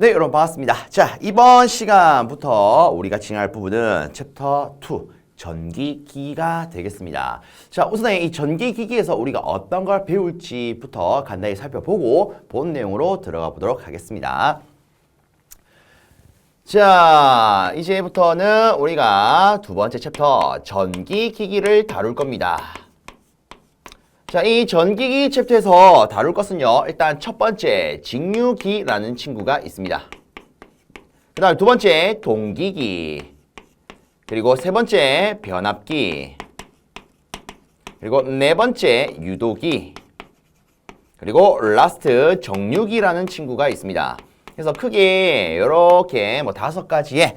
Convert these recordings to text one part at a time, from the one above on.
네, 여러분 반갑습니다. 자, 이번 시간부터 우리가 진행할 부분은 챕터 2, 전기기기가 되겠습니다. 자, 우선 이 전기기기에서 우리가 어떤 걸 배울지부터 간단히 살펴보고 본 내용으로 들어가 보도록 하겠습니다. 자, 이제부터는 우리가 두 번째 챕터, 전기기기를 다룰 겁니다. 자, 이 전기기 챕터에서 다룰 것은요, 일단 첫 번째 직류기라는 친구가 있습니다. 그 다음 두 번째 동기기, 그리고 세 번째 변압기, 그리고 네 번째 유도기, 그리고 라스트 정류기라는 친구가 있습니다. 그래서 크게 이렇게 뭐 5가지의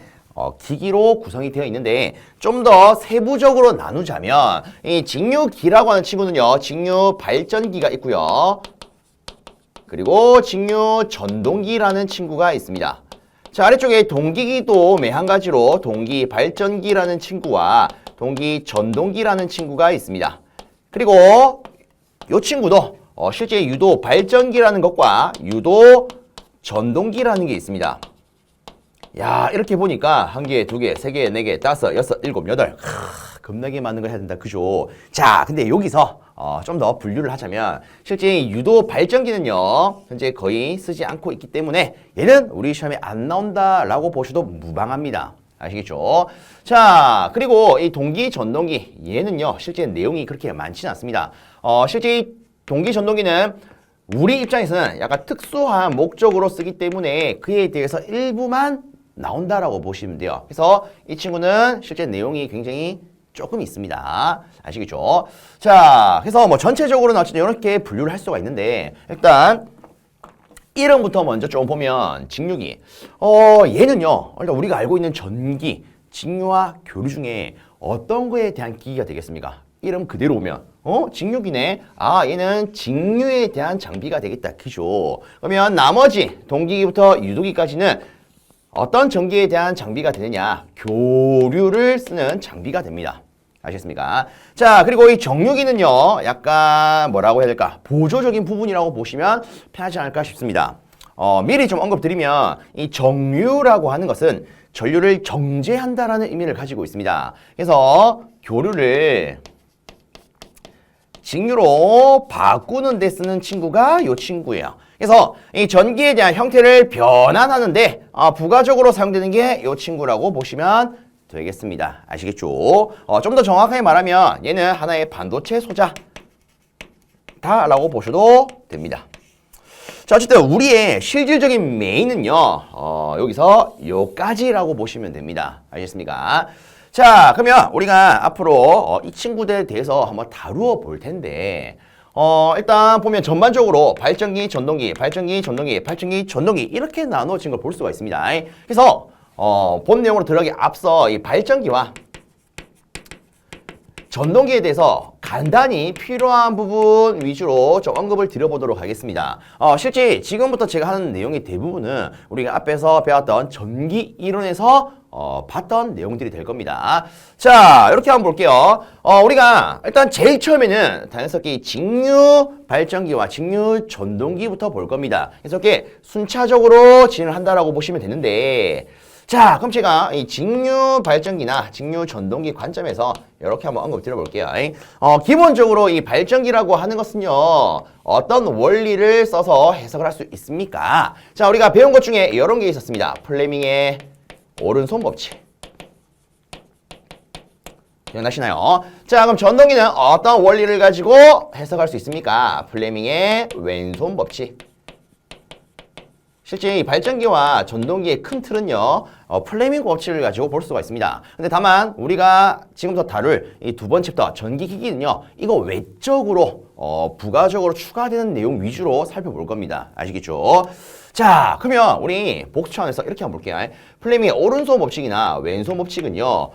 기기로 구성이 되어 있는데 좀 더 세부적으로 나누자면 이 직류기라고 하는 친구는요, 직류 발전기가 있고요. 그리고 직류 전동기라는 친구가 있습니다. 자, 아래쪽에 동기기도 매한가지로 동기 발전기라는 친구와 동기 전동기라는 친구가 있습니다. 그리고 이 친구도 실제 유도 발전기라는 것과 유도 전동기라는 게 있습니다. 야, 이렇게 보니까 1개, 2개, 3개, 4개, 5, 6, 7, 8 겁나게 많은 걸 해야 된다, 그죠? 자, 근데 여기서 좀 더 분류를 하자면 실제 유도 발전기는요, 현재 거의 쓰지 않고 있기 때문에 얘는 우리 시험에 안 나온다라고 보셔도 무방합니다. 아시겠죠? 자, 그리고 이 동기 전동기 얘는요, 실제 내용이 그렇게 많지는 않습니다. 실제 이 동기 전동기는 우리 입장에서는 약간 특수한 목적으로 쓰기 때문에 그에 대해서 일부만 나온다라고 보시면 돼요. 그래서 이 친구는 실제 내용이 굉장히 조금 있습니다. 아시겠죠? 자, 그래서 뭐 전체적으로는 어쨌든 이렇게 분류를 할 수가 있는데 일단 이름부터 먼저 좀 보면 직류기. 얘는요, 일단 우리가 알고 있는 전기, 직류와 교류 중에 어떤 거에 대한 기기가 되겠습니까? 이름 그대로 오면 직류기네. 아, 얘는 직류에 대한 장비가 되겠다. 그죠? 그러면 나머지 동기기부터 유도기까지는 어떤 전기에 대한 장비가 되느냐? 교류를 쓰는 장비가 됩니다. 아시겠습니까? 자, 그리고 이 정류기는요, 약간 뭐라고 해야 될까? 보조적인 부분이라고 보시면 편하지 않을까 싶습니다. 미리 좀 언급드리면 이 정류라고 하는 것은 전류를 정제한다라는 의미를 가지고 있습니다. 그래서 교류를 직류로 바꾸는 데 쓰는 친구가 이 친구예요. 그래서 이 전기에 대한 형태를 변환하는데 부가적으로 사용되는 게 이 친구라고 보시면 되겠습니다. 아시겠죠? 좀 더 정확하게 말하면 얘는 하나의 반도체 소자다라고 보셔도 됩니다. 자, 어쨌든 우리의 실질적인 메인은요, 여기서 요까지라고 보시면 됩니다. 알겠습니까? 자, 그러면 우리가 앞으로 이 친구들에 대해서 한번 다루어 볼 텐데 일단 보면 전반적으로 발전기, 전동기, 발전기, 전동기, 발전기, 전동기 이렇게 나눠진 걸 볼 수가 있습니다. 그래서 본 내용으로 들어가기 앞서 이 발전기와 전동기에 대해서 간단히 필요한 부분 위주로 좀 언급을 드려보도록 하겠습니다. 실제 지금부터 제가 하는 내용의 대부분은 우리가 앞에서 배웠던 전기 이론에서 봤던 내용들이 될 겁니다. 자, 이렇게 한번 볼게요. 우리가 일단 제일 처음에는 자연스럽게 직류 발전기와 직류 전동기부터 볼 겁니다. 그래서 이렇게 순차적으로 진행을 한다라고 보시면 되는데, 자, 그럼 제가 이 직류 발전기나 직류 전동기 관점에서 이렇게 한번 언급 드려볼게요. 기본적으로 이 발전기라고 하는 것은요, 어떤 원리를 써서 해석을 할 수 있습니까? 자, 우리가 배운 것 중에 이런 게 있었습니다. 플레밍의 오른손 법칙. 기억나시나요? 자, 그럼 전동기는 어떤 원리를 가지고 해석할 수 있습니까? 플레밍의 왼손 법칙. 실제 이 발전기와 전동기의 큰 틀은요, 플레밍 법칙을 가지고 볼 수가 있습니다. 근데 다만 우리가 지금부터 다룰 이 두 번째 챕터 전기기기는요, 이거 외적으로 부가적으로 추가되는 내용 위주로 살펴볼 겁니다. 아시겠죠? 자, 그러면 우리 복수 차원에서 이렇게 한번 볼게요. 플레밍의 오른손 법칙이나 왼손 법칙은요,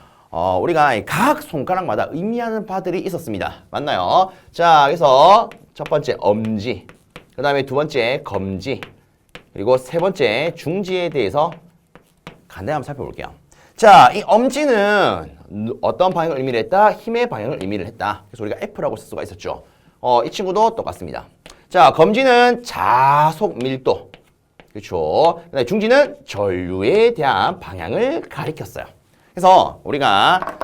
우리가 각 손가락마다 의미하는 바들이 있었습니다. 맞나요? 자, 그래서 첫 번째 엄지, 그 다음에 두 번째 검지, 그리고 세 번째 중지에 대해서 간단히 한번 살펴볼게요. 자, 이 엄지는 어떤 방향을 의미를 했다? 힘의 방향을 의미를 했다. 그래서 우리가 F라고 쓸 수가 있었죠. 이 친구도 똑같습니다. 자, 검지는 자속 밀도. 그렇죠. 중지는 전류에 대한 방향을 가리켰어요. 그래서 우리가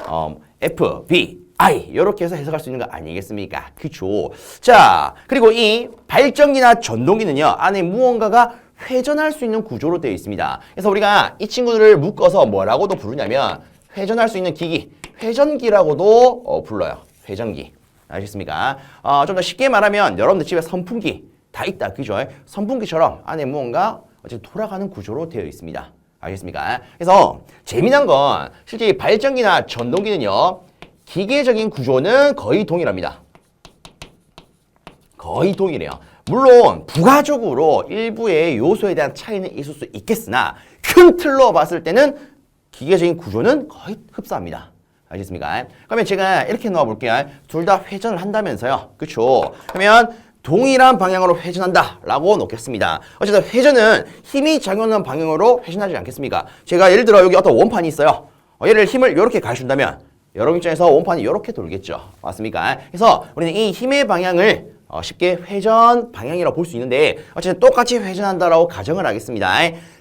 F, B, I 이렇게 해서 해석할 수 있는 거 아니겠습니까? 그렇죠. 자, 그리고 이 발전기나 전동기는요. 안에 무언가가 회전할 수 있는 구조로 되어 있습니다. 그래서 우리가 이 친구들을 묶어서 뭐라고도 부르냐면 회전할 수 있는 기기, 회전기라고도 불러요. 회전기. 아시겠습니까? 좀 더 쉽게 말하면 여러분들 집에 선풍기 다 있다. 그죠? 선풍기처럼 안에 무언가 어쨌든 돌아가는 구조로 되어 있습니다. 알겠습니까? 그래서 재미난 건 실제 이 발전기나 전동기는요. 기계적인 구조는 거의 동일합니다. 거의 동일해요. 물론 부가적으로 일부의 요소에 대한 차이는 있을 수 있겠으나 큰 틀로 봤을 때는 기계적인 구조는 거의 흡사합니다. 알겠습니까? 그러면 제가 이렇게 넣어볼게요. 둘 다 회전을 한다면서요. 그렇죠? 그러면 동일한 방향으로 회전한다 라고 놓겠습니다. 어쨌든 회전은 힘이 작용하는 방향으로 회전하지 않겠습니까? 제가 예를 들어 여기 어떤 원판이 있어요. 얘를 힘을 이렇게 가해준다면 여러분 입장에서 원판이 이렇게 돌겠죠. 맞습니까? 그래서 우리는 이 힘의 방향을 쉽게 회전 방향이라고 볼 수 있는데 어쨌든 똑같이 회전한다라고 가정을 하겠습니다.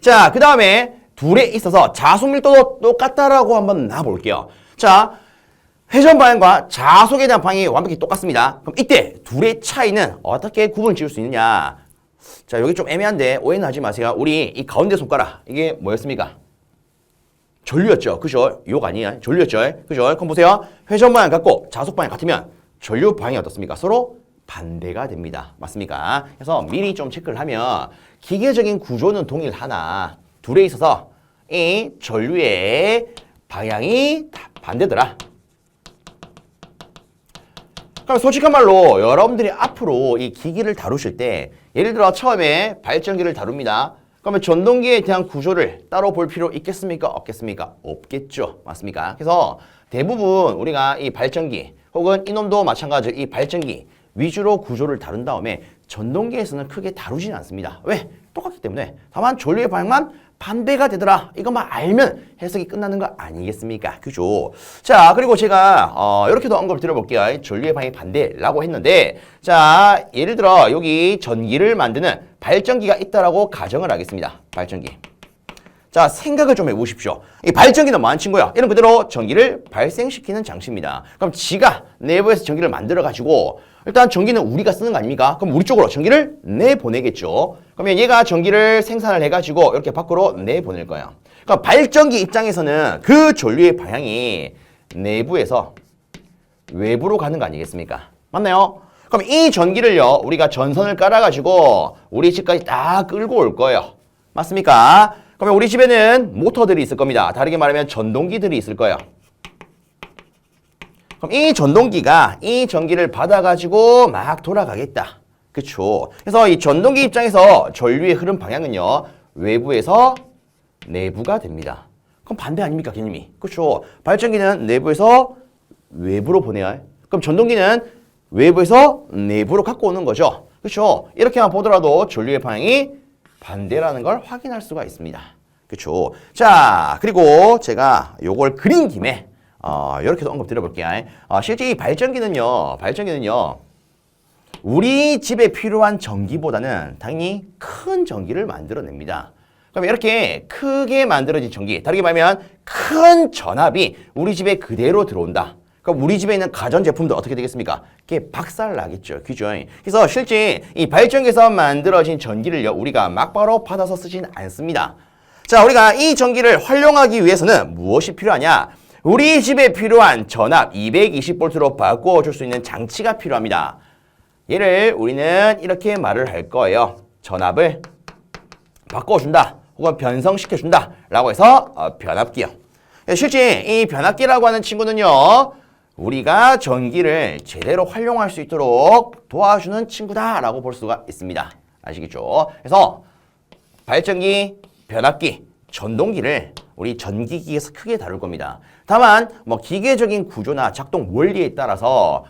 자, 그 다음에 둘에 있어서 자속 밀도도 똑같다라고 한번 놔볼게요. 자, 회전 방향과 자속에 대한 방향이 완벽히 똑같습니다. 그럼 이때 둘의 차이는 어떻게 구분 지을 수 있느냐? 자, 여기 좀 애매한데 오해는 하지 마세요. 우리 이 가운데 손가락 이게 뭐였습니까? 전류였죠. 그죠? 욕 아니에요. 전류였죠. 그죠? 그럼 보세요. 회전 방향 같고 자속 방향 같으면 전류 방향이 어떻습니까? 서로 반대가 됩니다. 맞습니까? 그래서 미리 좀 체크를 하면 기계적인 구조는 동일하나 둘에 있어서 이 전류의 방향이 다 반대더라. 그럼 솔직한 말로 여러분들이 앞으로 이 기기를 다루실 때 예를 들어 처음에 발전기를 다룹니다. 그러면 전동기에 대한 구조를 따로 볼 필요 있겠습니까? 없겠습니까? 없겠죠. 맞습니까? 그래서 대부분 우리가 이 발전기 혹은 이놈도 마찬가지로 이 발전기 위주로 구조를 다룬 다음에 전동기에서는 크게 다루지는 않습니다. 왜? 똑같기 때문에. 다만 전류의 방향만 반대가 되더라. 이것만 알면 해석이 끝나는 거 아니겠습니까? 그죠? 자, 그리고 제가 이렇게도 언급을 드려볼게요. 전류의 방향이 반대라고 했는데 자, 예를 들어 여기 전기를 만드는 발전기가 있다라고 가정을 하겠습니다. 발전기. 자, 생각을 좀 해보십시오. 이 발전기는 뭐하는 친구야? 이런 그대로 전기를 발생시키는 장치입니다. 그럼 지가 내부에서 전기를 만들어가지고 일단 전기는 우리가 쓰는 거 아닙니까? 그럼 우리 쪽으로 전기를 내보내겠죠. 그러면 얘가 전기를 생산을 해가지고 이렇게 밖으로 내보낼 거예요. 그러니까 발전기 입장에서는 그 전류의 방향이 내부에서 외부로 가는 거 아니겠습니까? 맞나요? 그럼 이 전기를요, 우리가 전선을 깔아가지고 우리 집까지 다 끌고 올 거예요. 맞습니까? 그러면 우리 집에는 모터들이 있을 겁니다. 다르게 말하면 전동기들이 있을 거예요. 그럼 이 전동기가 이 전기를 받아가지고 막 돌아가겠다. 그쵸? 그래서 이 전동기 입장에서 전류의 흐름 방향은요, 외부에서 내부가 됩니다. 그럼 반대 아닙니까, 개념이? 그쵸? 발전기는 내부에서 외부로 보내야 해. 그럼 전동기는 외부에서 내부로 갖고 오는 거죠. 그쵸? 이렇게만 보더라도 전류의 방향이 반대라는 걸 확인할 수가 있습니다. 그쵸? 자, 그리고 제가 요걸 그린 김에 이렇게도 언급 드려볼게요. 실제 이 발전기는요, 우리 집에 필요한 전기보다는 당연히 큰 전기를 만들어냅니다. 그럼 이렇게 크게 만들어진 전기, 다르게 말하면 큰 전압이 우리 집에 그대로 들어온다. 그럼 우리 집에 있는 가전제품도 어떻게 되겠습니까? 이게 박살나겠죠. 그죠? 그래서 실제 이 발전기에서 만들어진 전기를요, 우리가 막바로 받아서 쓰지는 않습니다. 자, 우리가 이 전기를 활용하기 위해서는 무엇이 필요하냐? 우리 집에 필요한 전압 220V로 바꿔줄 수 있는 장치가 필요합니다. 얘를 우리는 이렇게 말을 할 거예요. 전압을 바꿔준다 혹은 변성시켜준다 라고 해서 변압기요. 실제 이 변압기라고 하는 친구는요, 우리가 전기를 제대로 활용할 수 있도록 도와주는 친구다라고 볼 수가 있습니다. 아시겠죠? 그래서 발전기, 변압기, 전동기를 우리 전기기에서 크게 다룰 겁니다. 다만 뭐 기계적인 구조나 작동 원리에 따라서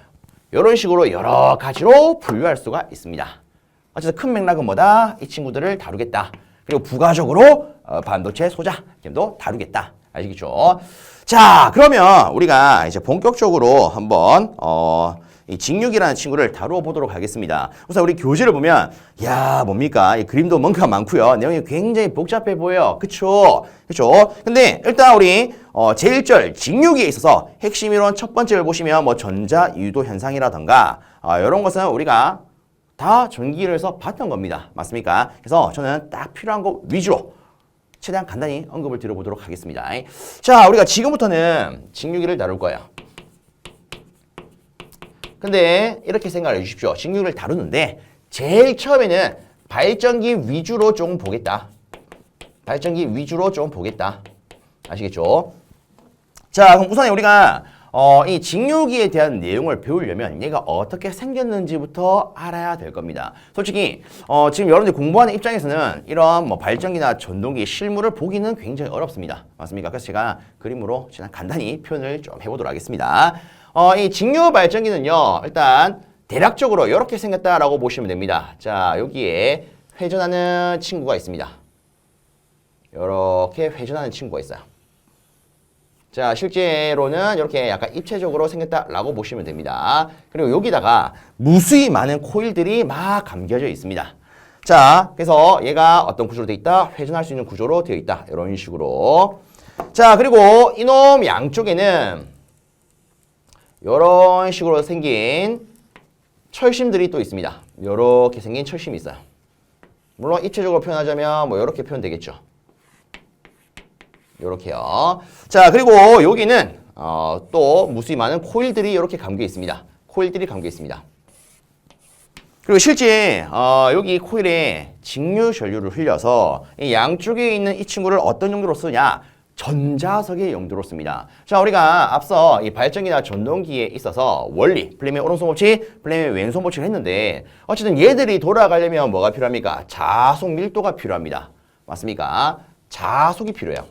이런 식으로 여러 가지로 분류할 수가 있습니다. 어쨌든 큰 맥락은 뭐다? 이 친구들을 다루겠다. 그리고 부가적으로 반도체 소자 도 다루겠다. 아시겠죠? 자, 그러면 우리가 이제 본격적으로 한번 이 직육이라는 친구를 다루어 보도록 하겠습니다. 우선 우리 교재를 보면 야 뭡니까? 이 그림도 뭔가 많고요. 내용이 굉장히 복잡해 보여요. 그쵸? 그쵸? 근데 일단 우리 제1절 직육에 있어서 핵심 이론 첫 번째를 보시면 뭐 전자 유도 현상이라던가 이런 것은 우리가 다 전기를 봤던 겁니다. 맞습니까? 그래서 저는 딱 필요한 거 위주로 최대한 간단히 언급을 드려보도록 하겠습니다. 자, 우리가 지금부터는 직육이를 다룰 거예요. 근데 이렇게 생각을 해주십시오. 직육을 다루는데 제일 처음에는 발전기 위주로 좀 보겠다. 발전기 위주로 좀 보겠다. 아시겠죠? 자, 그럼 우선 우리가 이 직육기에 대한 내용을 배우려면 얘가 어떻게 생겼는지부터 알아야 될 겁니다. 솔직히 지금 여러분들이 공부하는 입장에서는 이런 뭐 발전기나 전동기 실물을 보기는 굉장히 어렵습니다. 맞습니까? 그래서 제가 그림으로 간단히 표현을 좀 해보도록 하겠습니다. 이 직류 발전기는요, 일단 대략적으로 이렇게 생겼다라고 보시면 됩니다. 자, 여기에 회전하는 친구가 있습니다. 이렇게 회전하는 친구가 있어요. 자, 실제로는 이렇게 약간 입체적으로 생겼다라고 보시면 됩니다. 그리고 여기다가 무수히 많은 코일들이 막 감겨져 있습니다. 자, 그래서 얘가 어떤 구조로 되어 있다? 회전할 수 있는 구조로 되어 있다. 이런 식으로. 자, 그리고 이놈 양쪽에는 이런 식으로 생긴 철심들이 또 있습니다. 이렇게 생긴 철심이 있어요. 물론 입체적으로 표현하자면 뭐 이렇게 표현되겠죠. 이렇게요. 자, 그리고 여기는 또 무수히 많은 코일들이 이렇게 감겨 있습니다. 코일들이 감겨 있습니다. 그리고 실제 여기 코일에 직류 전류를 흘려서 이 양쪽에 있는 이 친구를 어떤 용도로 쓰냐? 전자석의 용도로 씁니다. 자, 우리가 앞서 이 발전기나 전동기에 있어서 원리, 플레밍의 오른손 법칙, 플레밍의 왼손 법칙을 했는데 어쨌든 얘들이 돌아가려면 뭐가 필요합니까? 자속 밀도가 필요합니다. 맞습니까? 자속이 필요해요.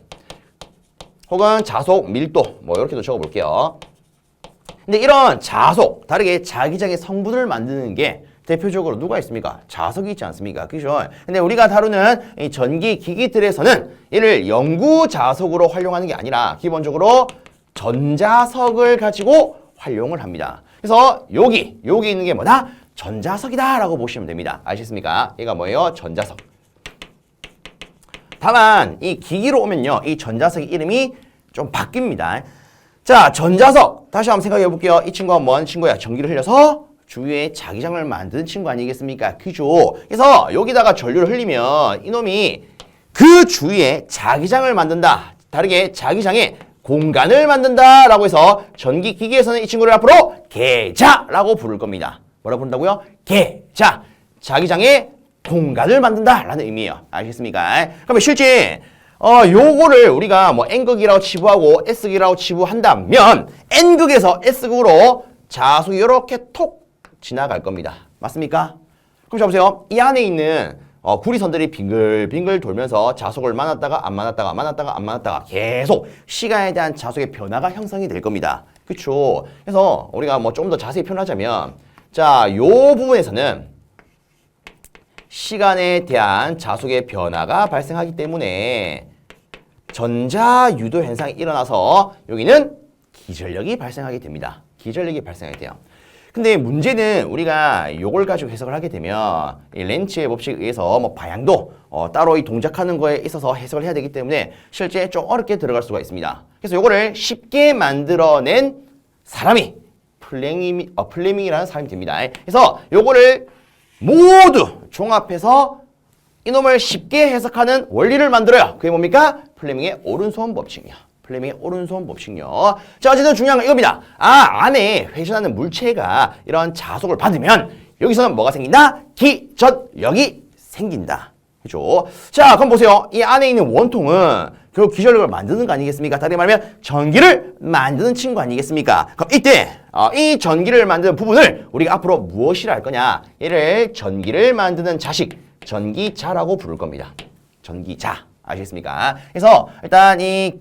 혹은 자속 밀도, 뭐 이렇게도 적어볼게요. 근데 이런 자속, 다르게 자기장의 성분을 만드는 게 대표적으로 누가 있습니까? 자석이 있지 않습니까? 그죠? 근데 우리가 다루는 이 전기 기기들에서는 이를 영구 자석으로 활용하는 게 아니라 기본적으로 전자석을 가지고 활용을 합니다. 그래서 여기 있는 게 뭐다? 전자석이다 라고 보시면 됩니다. 아시겠습니까? 얘가 뭐예요? 전자석. 다만 이 기기로 오면요, 이 전자석의 이름이 좀 바뀝니다. 자, 전자석 다시 한번 생각해 볼게요. 이 친구가 뭔 친구야? 전기를 흘려서 주위에 자기장을 만드는 친구 아니겠습니까? 그죠? 그래서 여기다가 전류를 흘리면 이놈이 그 주위에 자기장을 만든다. 다르게 자기장에 공간을 만든다 라고 해서 전기 기기에서는 이 친구를 앞으로 계자라고 부를 겁니다. 뭐라고 부른다고요? 계자. 자기장에 공간을 만든다라는 의미예요. 아시겠습니까? 그러면 실제 요거를 우리가 뭐 N극이라고 치부하고 S극이라고 치부한다면 N극에서 S극으로 자속이 이렇게 톡 지나갈 겁니다. 맞습니까? 그럼 자 보세요. 이 안에 있는 구리선들이 빙글빙글 돌면서 자속을 만났다가 안 만났다가 만났다가 안 만났다가 계속 시간에 대한 자속의 변화가 형성이 될 겁니다. 그렇죠? 그래서 우리가 뭐 좀 더 자세히 표현하자면 자, 요 부분에서는 시간에 대한 자속의 변화가 발생하기 때문에 전자 유도 현상이 일어나서 여기는 기전력이 발생하게 됩니다. 기전력이 발생하게 돼요. 근데 문제는 우리가 요걸 가지고 해석을 하게 되면 이 렌츠의 법칙에 의해서 뭐 방향도 따로 이 동작하는 거에 있어서 해석을 해야 되기 때문에 실제 좀 어렵게 들어갈 수가 있습니다. 그래서 요거를 쉽게 만들어낸 사람이 플레밍이라는 사람이 됩니다. 그래서 요거를 모두 종합해서 이놈을 쉽게 해석하는 원리를 만들어요. 그게 뭡니까? 플레밍의 오른손 법칙이요. 플레밍의 오른손 법칙요. 자, 어쨌든 중요한 건 이겁니다. 안에 회전하는 물체가 이런 자속을 받으면 여기서는 뭐가 생긴다? 기전력이 생긴다. 그죠? 자, 그럼 보세요. 이 안에 있는 원통은 결국 기전력을 만드는 거 아니겠습니까? 다르게 말하면 전기를 만드는 친구 아니겠습니까? 그럼 이때 이 전기를 만드는 부분을 우리가 앞으로 무엇이라 할 거냐? 얘를 전기를 만드는 자식, 전기자라고 부를 겁니다. 전기자. 아시겠습니까? 그래서 일단 이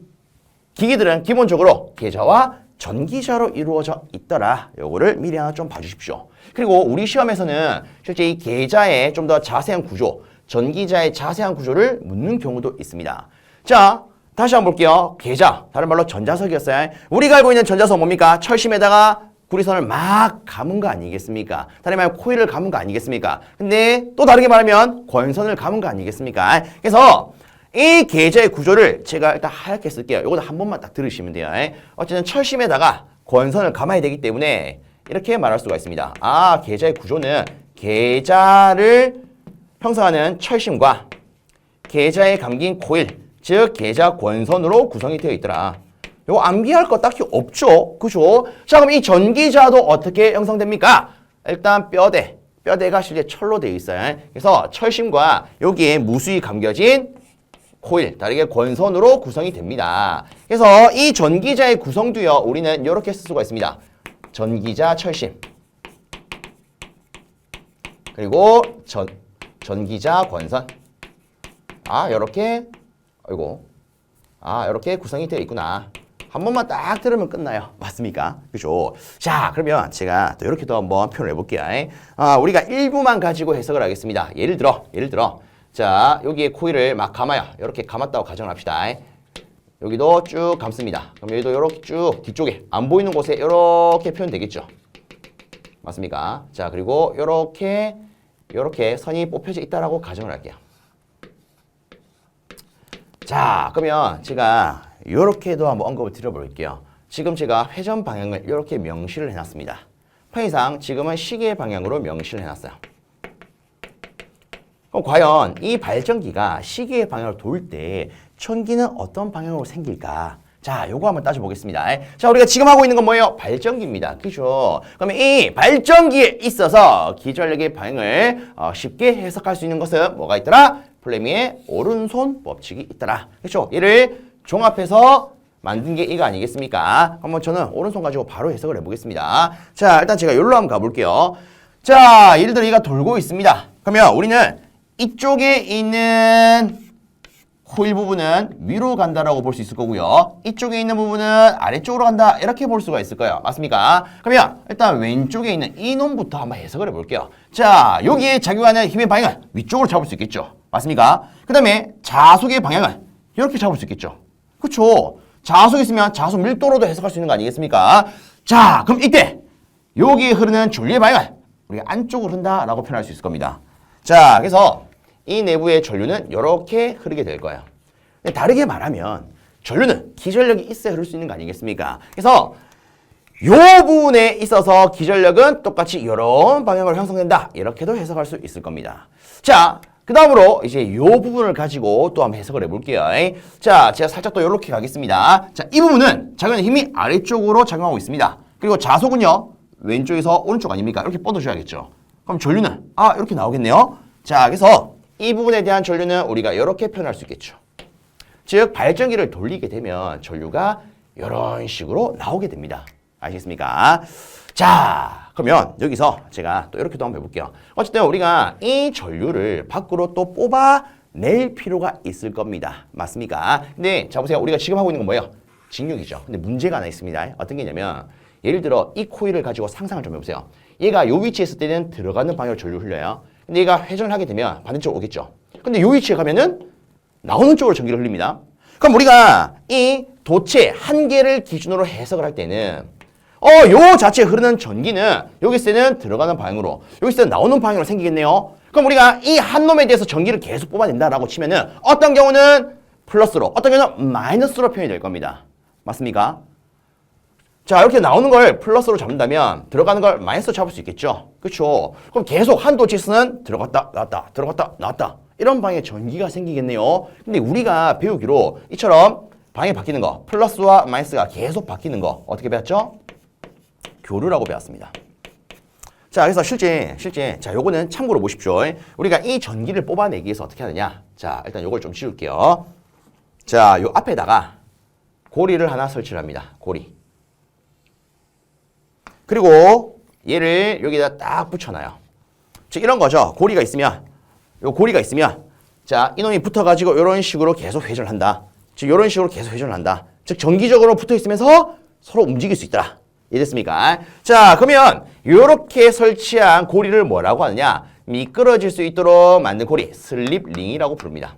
기기들은 기본적으로 계자와 전기자로 이루어져 있더라. 요거를 미리 하나 좀 봐주십시오. 그리고 우리 시험에서는 실제 이 계자의 좀 더 자세한 구조, 전기자의 자세한 구조를 묻는 경우도 있습니다. 자, 다시 한번 볼게요. 계자, 다른 말로 전자석이었어요. 우리가 알고 있는 전자석 뭡니까? 철심에다가 구리선을 막 감은 거 아니겠습니까? 다른 말하면 코일을 감은 거 아니겠습니까? 근데 또 다르게 말하면 권선을 감은 거 아니겠습니까? 그래서 이 계좌의 구조를 제가 일단 하얗게 쓸게요. 이거는 한 번만 딱 들으시면 돼요. 어쨌든 철심에다가 권선을 감아야 되기 때문에 이렇게 말할 수가 있습니다. 아, 계좌의 구조는 계좌를 형성하는 철심과 계좌에 감긴 코일, 즉 계좌 권선으로 구성이 되어 있더라. 이거 암기할 거 딱히 없죠? 그죠? 자, 그럼 이 전기자도 어떻게 형성됩니까? 일단 뼈대가 실제 철로 되어 있어요. 그래서 철심과 여기에 무수히 감겨진 코일, 다르게 권선으로 구성이 됩니다. 그래서 이 전기자의 구성도요, 우리는 이렇게 쓸 수가 있습니다. 전기자 철심, 그리고 전기자 권선. 이렇게 이렇게 구성이 되어 있구나. 한 번만 딱 들으면 끝나요. 맞습니까? 그죠? 자, 그러면 제가 또 이렇게 또 한번 표현을 해볼게요. 우리가 일부만 가지고 해석을 하겠습니다. 예를 들어. 자, 여기에 코일을 막 감아요. 이렇게 감았다고 가정을 합시다. 여기도 쭉 감습니다. 그럼 여기도 이렇게 쭉 뒤쪽에 안 보이는 곳에 이렇게 표현되겠죠. 맞습니까? 자, 그리고 이렇게 선이 뽑혀져 있다라고 가정을 할게요. 자, 그러면 제가 이렇게도 한번 언급을 드려볼게요. 지금 제가 회전 방향을 이렇게 명시를 해놨습니다. 편의상 지금은 시계 방향으로 명시를 해놨어요. 그럼 과연 이 발전기가 시계의 방향을 돌 때 전기는 어떤 방향으로 생길까? 자, 요거 한번 따져보겠습니다. 자, 우리가 지금 하고 있는 건 뭐예요? 발전기입니다. 그죠? 그러면 이 발전기에 있어서 기전력의 방향을 쉽게 해석할 수 있는 것은 뭐가 있더라? 플레밍의 오른손 법칙이 있더라. 그렇죠? 얘를 종합해서 만든 게 이거 아니겠습니까? 한번 저는 오른손 가지고 바로 해석을 해보겠습니다. 자, 일단 제가 여기로 한번 가볼게요. 자, 예를 들어 얘가 돌고 있습니다. 그러면 우리는 이쪽에 있는 코일 부분은 위로 간다라고 볼 수 있을 거고요. 이쪽에 있는 부분은 아래쪽으로 간다. 이렇게 볼 수가 있을 거예요. 맞습니까? 그러면 일단 왼쪽에 있는 이놈부터 한번 해석을 해볼게요. 자, 여기에 작용하는 힘의 방향은 위쪽으로 잡을 수 있겠죠. 맞습니까? 그 다음에 자속의 방향은 이렇게 잡을 수 있겠죠. 그렇죠? 자속이 있으면 자속 밀도로도 해석할 수 있는 거 아니겠습니까? 자, 그럼 이때 여기에 흐르는 전류의 방향은 우리가 안쪽으로 흐른다라고 표현할 수 있을 겁니다. 자, 그래서 이 내부의 전류는 이렇게 흐르게 될 거예요. 근데 다르게 말하면 전류는 기전력이 있어야 흐를 수 있는 거 아니겠습니까? 그래서 이 부분에 있어서 기전력은 똑같이 이런 방향으로 형성된다. 이렇게도 해석할 수 있을 겁니다. 자, 그 다음으로 이제 이 부분을 가지고 또 한번 해석을 해볼게요. 자, 제가 살짝 또 이렇게 가겠습니다. 자, 이 부분은 작용하는 힘이 아래쪽으로 작용하고 있습니다. 그리고 자속은요, 왼쪽에서 오른쪽 아닙니까? 이렇게 뻗어줘야겠죠. 그럼 전류는 이렇게 나오겠네요. 자, 그래서 이 부분에 대한 전류는 우리가 이렇게 표현할 수 있겠죠. 즉, 발전기를 돌리게 되면 전류가 이런 식으로 나오게 됩니다. 아시겠습니까? 자, 그러면 여기서 제가 또 이렇게도 한번 해볼게요. 어쨌든 우리가 이 전류를 밖으로 또 뽑아낼 필요가 있을 겁니다. 맞습니까? 근데 자, 보세요. 우리가 지금 하고 있는 건 뭐예요? 직육이죠. 근데 문제가 하나 있습니다. 어떤 게 있냐면 예를 들어 이 코일을 가지고 상상을 좀 해보세요. 얘가 이 위치에 있을 때는 들어가는 방향으로 전류를 흘려요. 근데 얘가 회전을 하게 되면 반대쪽으로 오겠죠. 근데 이 위치에 가면은 나오는 쪽으로 전기를 흘립니다. 그럼 우리가 이 도체 한 개를 기준으로 해석을 할 때는 요 자체에 흐르는 전기는 여기 있을 때는 들어가는 방향으로, 여기 있을 때는 나오는 방향으로 생기겠네요. 그럼 우리가 이 한 놈에 대해서 전기를 계속 뽑아낸다라고 치면은 어떤 경우는 플러스로, 어떤 경우는 마이너스로 표현이 될 겁니다. 맞습니까? 자, 이렇게 나오는 걸 플러스로 잡는다면 들어가는 걸 마이너스로 잡을 수 있겠죠. 그렇죠? 그럼 계속 한 도체에서는 들어갔다 나왔다 들어갔다 나왔다 이런 방향의 전기가 생기겠네요. 근데 우리가 배우기로 이처럼 방향이 바뀌는 거, 플러스와 마이너스가 계속 바뀌는 거 어떻게 배웠죠? 교류라고 배웠습니다. 자, 그래서 실제 자, 요거는 참고로 보십시오. 우리가 이 전기를 뽑아내기 위해서 어떻게 하느냐? 자, 일단 요걸 좀 지울게요. 자, 요 앞에다가 고리를 하나 설치를 합니다. 고리. 그리고 얘를 여기다 딱 붙여놔요. 즉 이런 거죠. 고리가 있으면 자, 이놈이 붙어가지고 이런 식으로 계속 회전을 한다. 즉 이런 식으로 계속 회전을 한다. 즉 전기적으로 붙어 있으면서 서로 움직일 수 있더라. 이해됐습니까? 자, 그러면 이렇게 설치한 고리를 뭐라고 하느냐? 미끄러질 수 있도록 만든 고리, 슬립링이라고 부릅니다.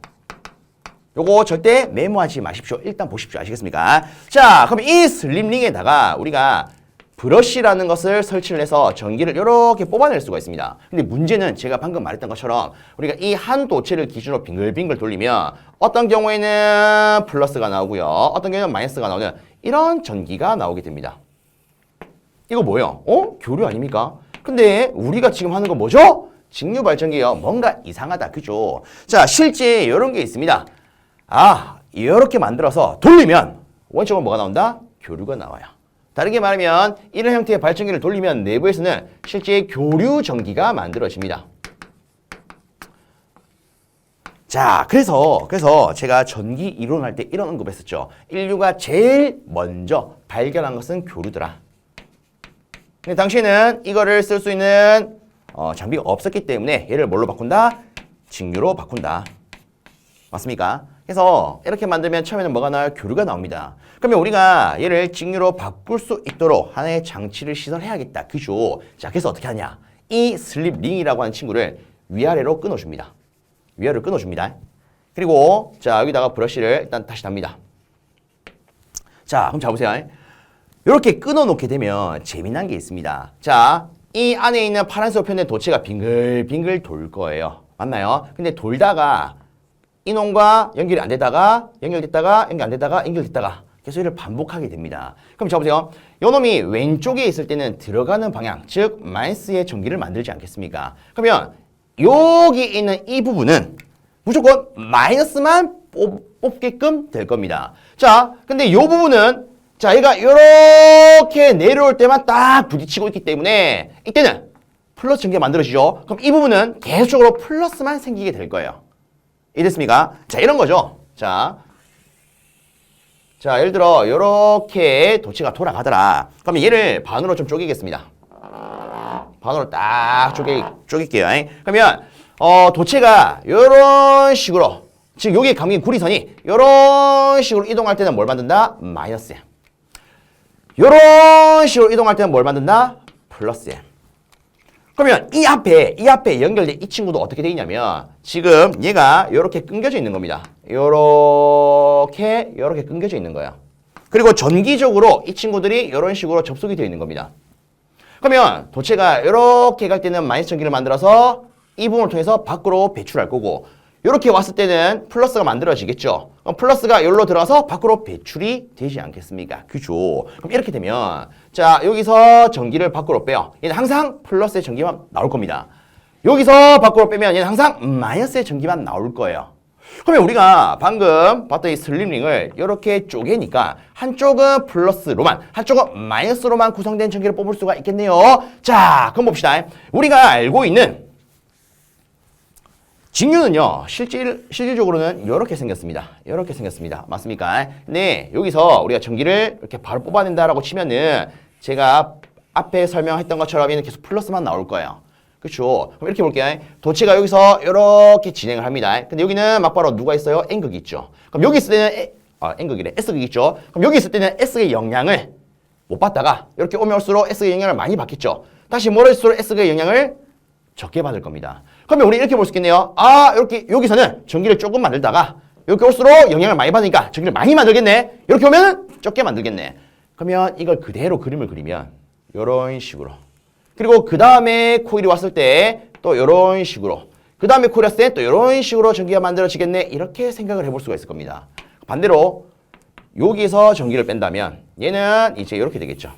요거 절대 메모하지 마십시오. 일단 보십시오. 아시겠습니까? 자, 그럼 이 슬립링에다가 우리가 브러쉬라는 것을 설치를 해서 전기를 이렇게 뽑아낼 수가 있습니다. 근데 문제는 제가 방금 말했던 것처럼 우리가 이 한 도체를 기준으로 빙글빙글 돌리면 어떤 경우에는 플러스가 나오고요. 어떤 경우에는 마이너스가 나오는 이런 전기가 나오게 됩니다. 이거 뭐예요? 교류 아닙니까? 근데 우리가 지금 하는 건 뭐죠? 직류 발전기예요. 뭔가 이상하다. 그죠? 자, 실제 이런 게 있습니다. 이렇게 만들어서 돌리면 원적으로 뭐가 나온다? 교류가 나와요. 다르게 말하면 이런 형태의 발전기를 돌리면 내부에서는 실제 교류 전기가 만들어집니다. 자, 그래서 제가 전기 이론할 때 이런 언급했었죠. 인류가 제일 먼저 발견한 것은 교류더라. 근데 당시에는 이거를 쓸 수 있는 장비가 없었기 때문에 얘를 뭘로 바꾼다? 직류로 바꾼다. 맞습니까? 그래서 이렇게 만들면 처음에는 뭐가 나와요? 교류가 나옵니다. 그러면 우리가 얘를 직류로 바꿀 수 있도록 하나의 장치를 시설해야겠다. 그죠? 자, 그래서 어떻게 하냐? 이 슬립 링이라고 하는 친구를 위아래로 끊어줍니다. 위아래로 끊어줍니다. 그리고 자, 여기다가 브러쉬를 일단 다시 답니다. 자, 그럼 자 보세요. 이렇게 끊어놓게 되면 재미난 게 있습니다. 자, 이 안에 있는 파란색으로 표현된 도체가 빙글빙글 돌 거예요. 맞나요? 근데 돌다가 이놈과 연결이 안 되다가 연결됐다가 연결 안 되다가 연결됐다가 계속 이를 반복하게 됩니다. 그럼 자 보세요. 이놈이 왼쪽에 있을 때는 들어가는 방향, 즉 마이너스의 전기를 만들지 않겠습니까? 그러면 여기 있는 이 부분은 무조건 마이너스만 뽑게끔 될 겁니다. 자, 근데 이 부분은 자, 얘가 이렇게 내려올 때만 딱 부딪히고 있기 때문에 이때는 플러스 전기가 만들어지죠. 그럼 이 부분은 계속적으로 플러스만 생기게 될 거예요. 이해됐습니까? 자, 이런 거죠. 자, 예를 들어 이렇게 도체가 돌아가더라. 그러면 얘를 반으로 좀 쪼개겠습니다. 반으로 딱 쪼갤게요. 그러면 도체가 이런 식으로 지금 여기에 감긴 구리선이 이런 식으로 이동할 때는 뭘 만든다? 마이너스. 이런 식으로 이동할 때는 뭘 만든다? 플러스. 그러면 이 앞에 연결된 이 친구도 어떻게 돼 있냐면 지금 얘가 이렇게 끊겨져 있는 겁니다. 이렇게 끊겨져 있는 거예요. 그리고 전기적으로 이 친구들이 이런 식으로 접속이 되어 있는 겁니다. 그러면 도체가 이렇게 갈 때는 마이너스 전기를 만들어서 이 부분을 통해서 밖으로 배출할 거고 이렇게 왔을 때는 플러스가 만들어지겠죠. 그럼 플러스가 여기로 들어가서 밖으로 배출이 되지 않겠습니까? 그죠? 그럼 이렇게 되면 자, 여기서 전기를 밖으로 빼요. 얘는 항상 플러스의 전기만 나올 겁니다. 여기서 밖으로 빼면 얘는 항상 마이너스의 전기만 나올 거예요. 그러면 우리가 방금 봤던 이 슬립링을 이렇게 쪼개니까 한쪽은 플러스로만 한쪽은 마이너스로만 구성된 전기를 뽑을 수가 있겠네요. 자, 그럼 봅시다. 우리가 알고 있는 직류는요, 실질적으로는 이렇게 생겼습니다. 이렇게 생겼습니다. 맞습니까? 근데 여기서 우리가 전기를 이렇게 바로 뽑아낸다라고 치면은 제가 앞에 설명했던 것처럼 얘는 계속 플러스만 나올 거예요. 그렇죠? 그럼 이렇게 볼게요. 도체가 여기서 이렇게 진행을 합니다. 근데 여기는 막바로 누가 있어요? N극이 있죠. 그럼 여기 있을 때는 N극이래. S극이 있죠. 그럼 여기 있을 때는 S의 영향을 못 받다가 이렇게 오면 올수록 S의 영향을 많이 받겠죠. 다시 멀어질수록 S의 영향을 적게 받을 겁니다. 그러면 우리 이렇게 볼 수 있겠네요. 이렇게 여기서는 전기를 조금 만들다가 이렇게 올수록 영향을 많이 받으니까 전기를 많이 만들겠네. 이렇게 오면 적게 만들겠네. 그러면 이걸 그대로 그림을 그리면 이런 식으로. 그리고 그 다음에 코일이 왔을 때 또 이런 식으로. 그 다음에 코일이 왔을 때 또 이런 식으로 전기가 만들어지겠네. 이렇게 생각을 해볼 수가 있을 겁니다. 반대로 여기서 전기를 뺀다면 얘는 이제 이렇게 되겠죠.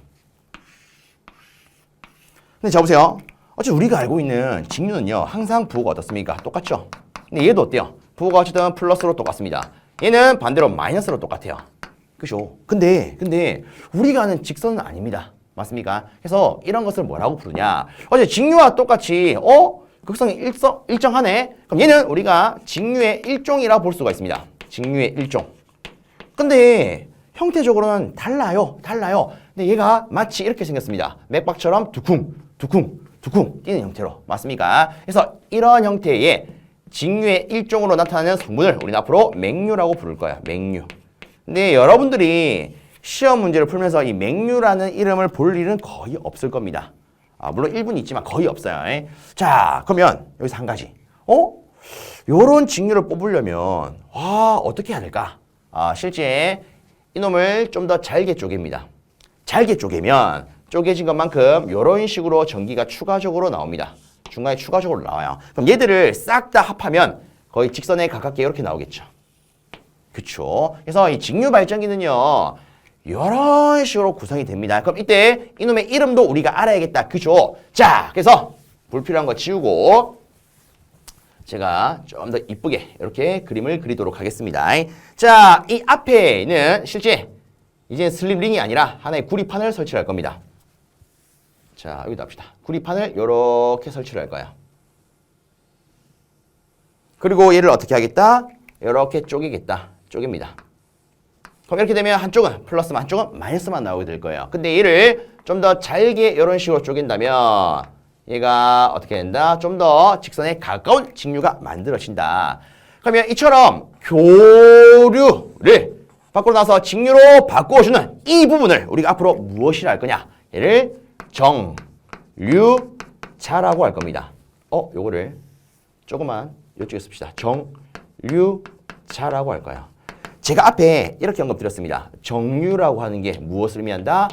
근데 자 보세요. 어쨌든 우리가 알고 있는 직류는요, 항상 부호가 어떻습니까? 똑같죠? 근데 얘도 어때요? 부호가 어쨌든 플러스로 똑같습니다. 얘는 반대로 마이너스로 똑같아요. 그죠? 근데 우리가 아는 직선은 아닙니다. 맞습니까? 그래서 이런 것을 뭐라고 부르냐? 어제 직류와 똑같이 극성이 일정하네? 그럼 얘는 우리가 직류의 일종이라고 볼 수가 있습니다. 직류의 일종. 근데 형태적으로는 달라요. 근데 얘가 마치 이렇게 생겼습니다. 맥박처럼 두쿵 뛰는 형태로. 맞습니까? 그래서 이런 형태의 직류의 일종으로 나타나는 성분을 우리는 앞으로 맥류라고 부를 거야. 맥류. 근데 여러분들이 시험 문제를 풀면서 이 맥류라는 이름을 볼 일은 거의 없을 겁니다. 물론 일부는 있지만 거의 없어요. 자, 그러면 여기서 한 가지. 요런 직류를 뽑으려면 어떻게 해야 될까? 실제 이놈을 좀 더 잘게 쪼갭니다. 잘게 쪼개면 쪼개진 것만큼 이런 식으로 전기가 추가적으로 나옵니다. 중간에 추가적으로 나와요. 그럼 얘들을 싹 다 합하면 거의 직선에 가깝게 이렇게 나오겠죠. 그쵸? 그래서 이 직류 발전기는요, 이런 식으로 구성이 됩니다. 그럼 이때 이놈의 이름도 우리가 알아야겠다. 그죠? 자, 그래서 불필요한 거 지우고 제가 좀 더 이쁘게 이렇게 그림을 그리도록 하겠습니다. 자, 이 앞에는 실제 이제 슬립링이 아니라 하나의 구리판을 설치할 겁니다. 자, 여기다 합시다. 구리판을 이렇게 설치를 할 거예요. 그리고 얘를 어떻게 하겠다? 이렇게 쪼개겠다. 쪼갭니다. 그럼 이렇게 되면 한쪽은 플러스만 한쪽은 마이너스만 나오게 될 거예요. 근데 얘를 좀 더 잘게 이런 식으로 쪼갠다면 얘가 어떻게 된다? 좀 더 직선에 가까운 직류가 만들어진다. 그러면 이처럼 교류를 바꾸고 나서 직류로 바꿔주는 이 부분을 우리가 앞으로 무엇이라 할 거냐? 얘를 정류자라고 할 겁니다. 요거를 조금만 이쪽에 씁시다. 정류자라고 할 거예요. 제가 앞에 이렇게 언급드렸습니다. 정류라고 하는 게 무엇을 의미한다?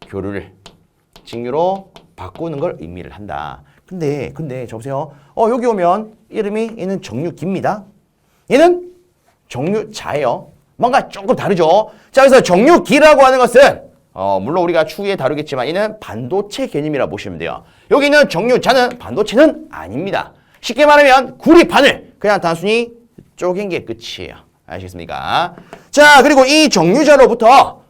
교류를 직류로 바꾸는 걸 의미를 한다. 근데 저 보세요. 여기 오면 이름이 얘는 정류기입니다. 얘는 정류자예요. 뭔가 조금 다르죠. 자, 그래서 정류기라고 하는 것은 물론 우리가 추후에 다루겠지만 얘는 반도체 개념이라 보시면 돼요. 여기는 정류자는 반도체는 아닙니다. 쉽게 말하면 구리판을 그냥 단순히 쪼갠 게 끝이에요. 아시겠습니까? 자, 그리고 이 정류자로부터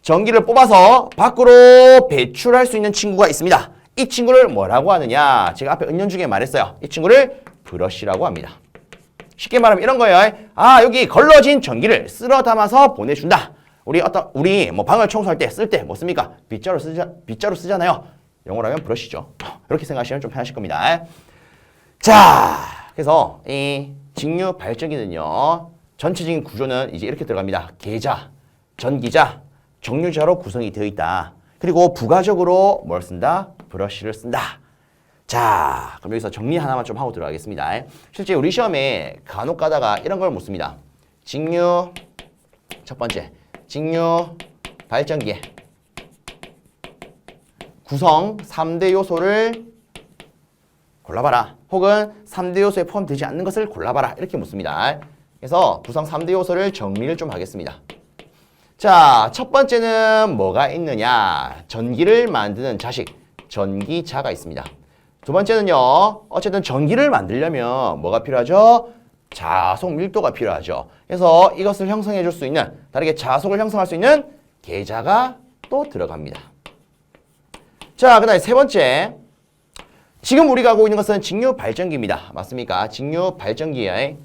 전기를 뽑아서 밖으로 배출할 수 있는 친구가 있습니다. 이 친구를 뭐라고 하느냐? 제가 앞에 은연중에 말했어요. 이 친구를 브러쉬라고 합니다. 쉽게 말하면 이런 거예요. 여기 걸러진 전기를 쓸어 담아서 보내준다. 우리 뭐 방을 청소할 때 쓸 때 뭐 씁니까? 빗자루 쓰잖아요. 영어로 하면 브러쉬죠. 이렇게 생각하시면 좀 편하실 겁니다. 자, 그래서 이 직류 발전기는요, 전체적인 구조는 이제 이렇게 들어갑니다. 계자, 전기자, 정류자로 구성이 되어 있다. 그리고 부가적으로 뭘 쓴다? 브러쉬를 쓴다. 자, 그럼 여기서 정리 하나만 좀 하고 들어가겠습니다. 실제 우리 시험에 간혹 가다가 이런 걸 묻습니다. 직류, 첫 번째, 직류 발전기의 구성 3대 요소를 골라봐라. 혹은 3대 요소에 포함되지 않는 것을 골라봐라. 이렇게 묻습니다. 그래서 구성 3대 요소를 정리를 좀 하겠습니다. 자, 첫 번째는 뭐가 있느냐? 전기를 만드는 자식, 전기자가 있습니다. 두 번째는요, 어쨌든 전기를 만들려면 뭐가 필요하죠? 자속 밀도가 필요하죠. 그래서 이것을 형성해 줄 수 있는, 다르게 자속을 형성할 수 있는 계자가 또 들어갑니다. 자, 그 다음에 세 번째. 지금 우리가 하고 있는 것은 직류 발전기입니다. 맞습니까? 직류 발전기에.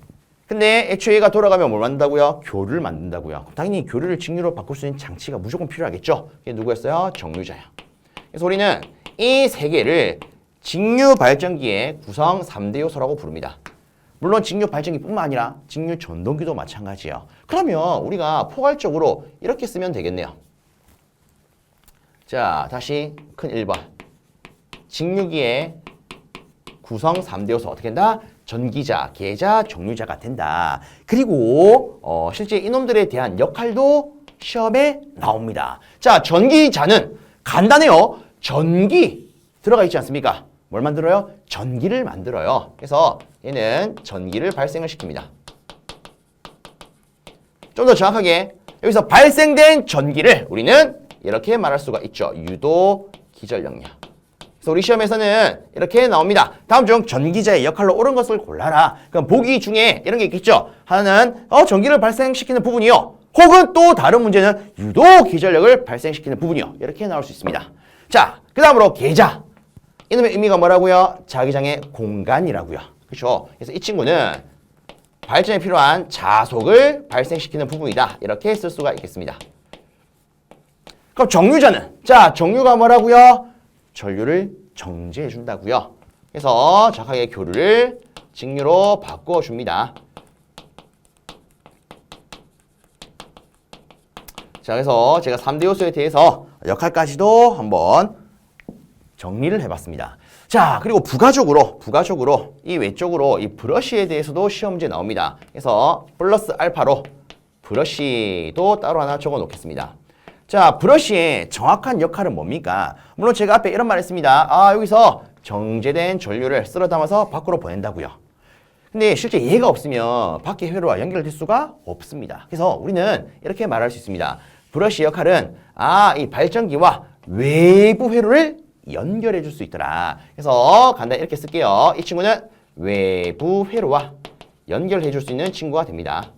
근데 애초에 얘가 돌아가면 뭘 만든다고요? 교류를 만든다고요. 당연히 교류를 직류로 바꿀 수 있는 장치가 무조건 필요하겠죠. 이게 누구였어요? 정류자예요. 그래서 우리는 이 세 개를 직류 발전기의 구성 3대 요소라고 부릅니다. 물론 직류 발전기뿐만 아니라 직류 전동기도 마찬가지예요. 그러면 우리가 포괄적으로 이렇게 쓰면 되겠네요. 자, 다시 큰 1번. 직류기의 구성 3대 요소 어떻게 된다? 전기자, 계자, 정류자가 된다. 그리고 실제 이놈들에 대한 역할도 시험에 나옵니다. 자, 전기자는 간단해요. 전기 들어가 있지 않습니까? 뭘 만들어요? 전기를 만들어요. 그래서 얘는 전기를 발생을 시킵니다. 좀 더 정확하게 여기서 발생된 전기를 우리는 이렇게 말할 수가 있죠. 유도 기전력량. 그래서 우리 시험에서는 이렇게 나옵니다. 다음 중 전기자의 역할로 옳은 것을 골라라. 그럼 보기 중에 이런 게 있겠죠. 하나는 전기를 발생시키는 부분이요. 혹은 또 다른 문제는 유도 기전력을 발생시키는 부분이요. 이렇게 나올 수 있습니다. 자, 그 다음으로 계자. 이놈의 의미가 뭐라고요? 자기장의 공간이라고요. 그렇죠? 그래서 이 친구는 발전에 필요한 자속을 발생시키는 부분이다. 이렇게 쓸 수가 있겠습니다. 그럼 정류자는? 자, 정류가 뭐라고요? 전류를 정제해 준다고요. 그래서 정확하게 교류를 직류로 바꿔 줍니다. 자, 그래서 제가 3대 요소에 대해서 역할까지도 한번 정리를 해봤습니다. 자, 그리고 부가적으로 이 외적으로 이 브러쉬에 대해서도 시험 문제 나옵니다. 그래서 플러스 알파로 브러쉬도 따로 하나 적어 놓겠습니다. 자, 브러쉬의 정확한 역할은 뭡니까? 물론 제가 앞에 이런 말 했습니다. 아, 여기서 정제된 전류를 쓸어 담아서 밖으로 보낸다고요. 근데 실제 얘가 없으면 밖의 회로와 연결될 수가 없습니다. 그래서 우리는 이렇게 말할 수 있습니다. 브러쉬 역할은 이 발전기와 외부 회로를 연결해 줄 수 있더라. 그래서 간단히 이렇게 쓸게요. 이 친구는 외부 회로와 연결해 줄 수 있는 친구가 됩니다.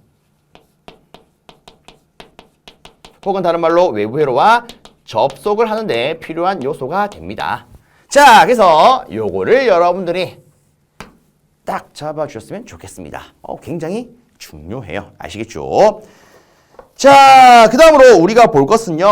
혹은 다른 말로 외부 회로와 접속을 하는데 필요한 요소가 됩니다. 자, 그래서 요거를 여러분들이 딱 잡아주셨으면 좋겠습니다. 굉장히 중요해요. 아시겠죠? 자, 그 다음으로 우리가 볼 것은요,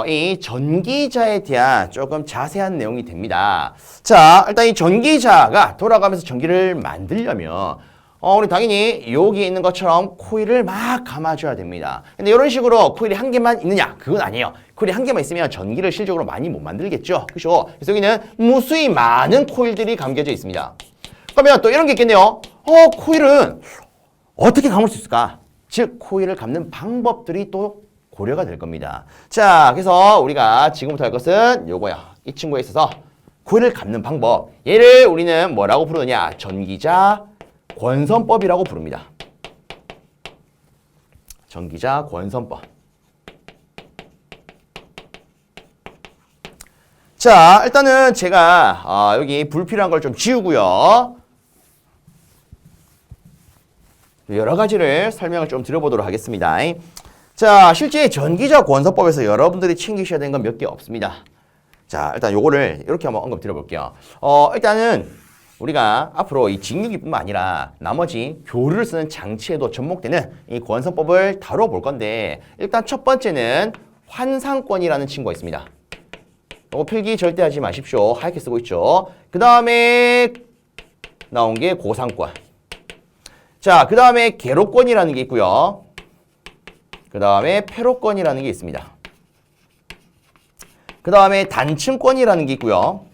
이 전기자에 대한 조금 자세한 내용이 됩니다. 자, 일단 이 전기자가 돌아가면서 전기를 만들려면 우리 당연히 여기 있는 것처럼 코일을 막 감아줘야 됩니다. 근데 이런 식으로 코일이 한 개만 있느냐? 그건 아니에요. 코일이 한 개만 있으면 전기를 실질적으로 많이 못 만들겠죠. 그렇죠? 그래서 여기는 무수히 많은 코일들이 감겨져 있습니다. 그러면 또 이런 게 있겠네요. 코일은 어떻게 감을 수 있을까? 즉, 코일을 감는 방법들이 또 고려가 될 겁니다. 자, 그래서 우리가 지금부터 할 것은 요거야. 이 친구에 있어서 코일을 감는 방법. 얘를 우리는 뭐라고 부르느냐? 전기자 권선법이라고 부릅니다. 전기자 권선법. 자, 일단은 제가 여기 불필요한 걸 좀 지우고요. 여러 가지를 설명을 좀 드려보도록 하겠습니다. 자, 실제 전기자 권선법에서 여러분들이 챙기셔야 되는 건 몇 개 없습니다. 자, 일단 요거를 이렇게 한번 언급 드려볼게요. 일단은 우리가 앞으로 이 직류기뿐만 아니라 나머지 교류를 쓰는 장치에도 접목되는 이 권선법을 다뤄볼 건데, 일단 첫 번째는 환상권이라는 친구가 있습니다. 이거 필기 절대 하지 마십시오. 하얗게 쓰고 있죠. 그 다음에 나온 게 고상권. 자, 그 다음에 계로권이라는 게 있고요. 그 다음에 패로권이라는 게 있습니다. 그 다음에 단층권이라는 게 있고요.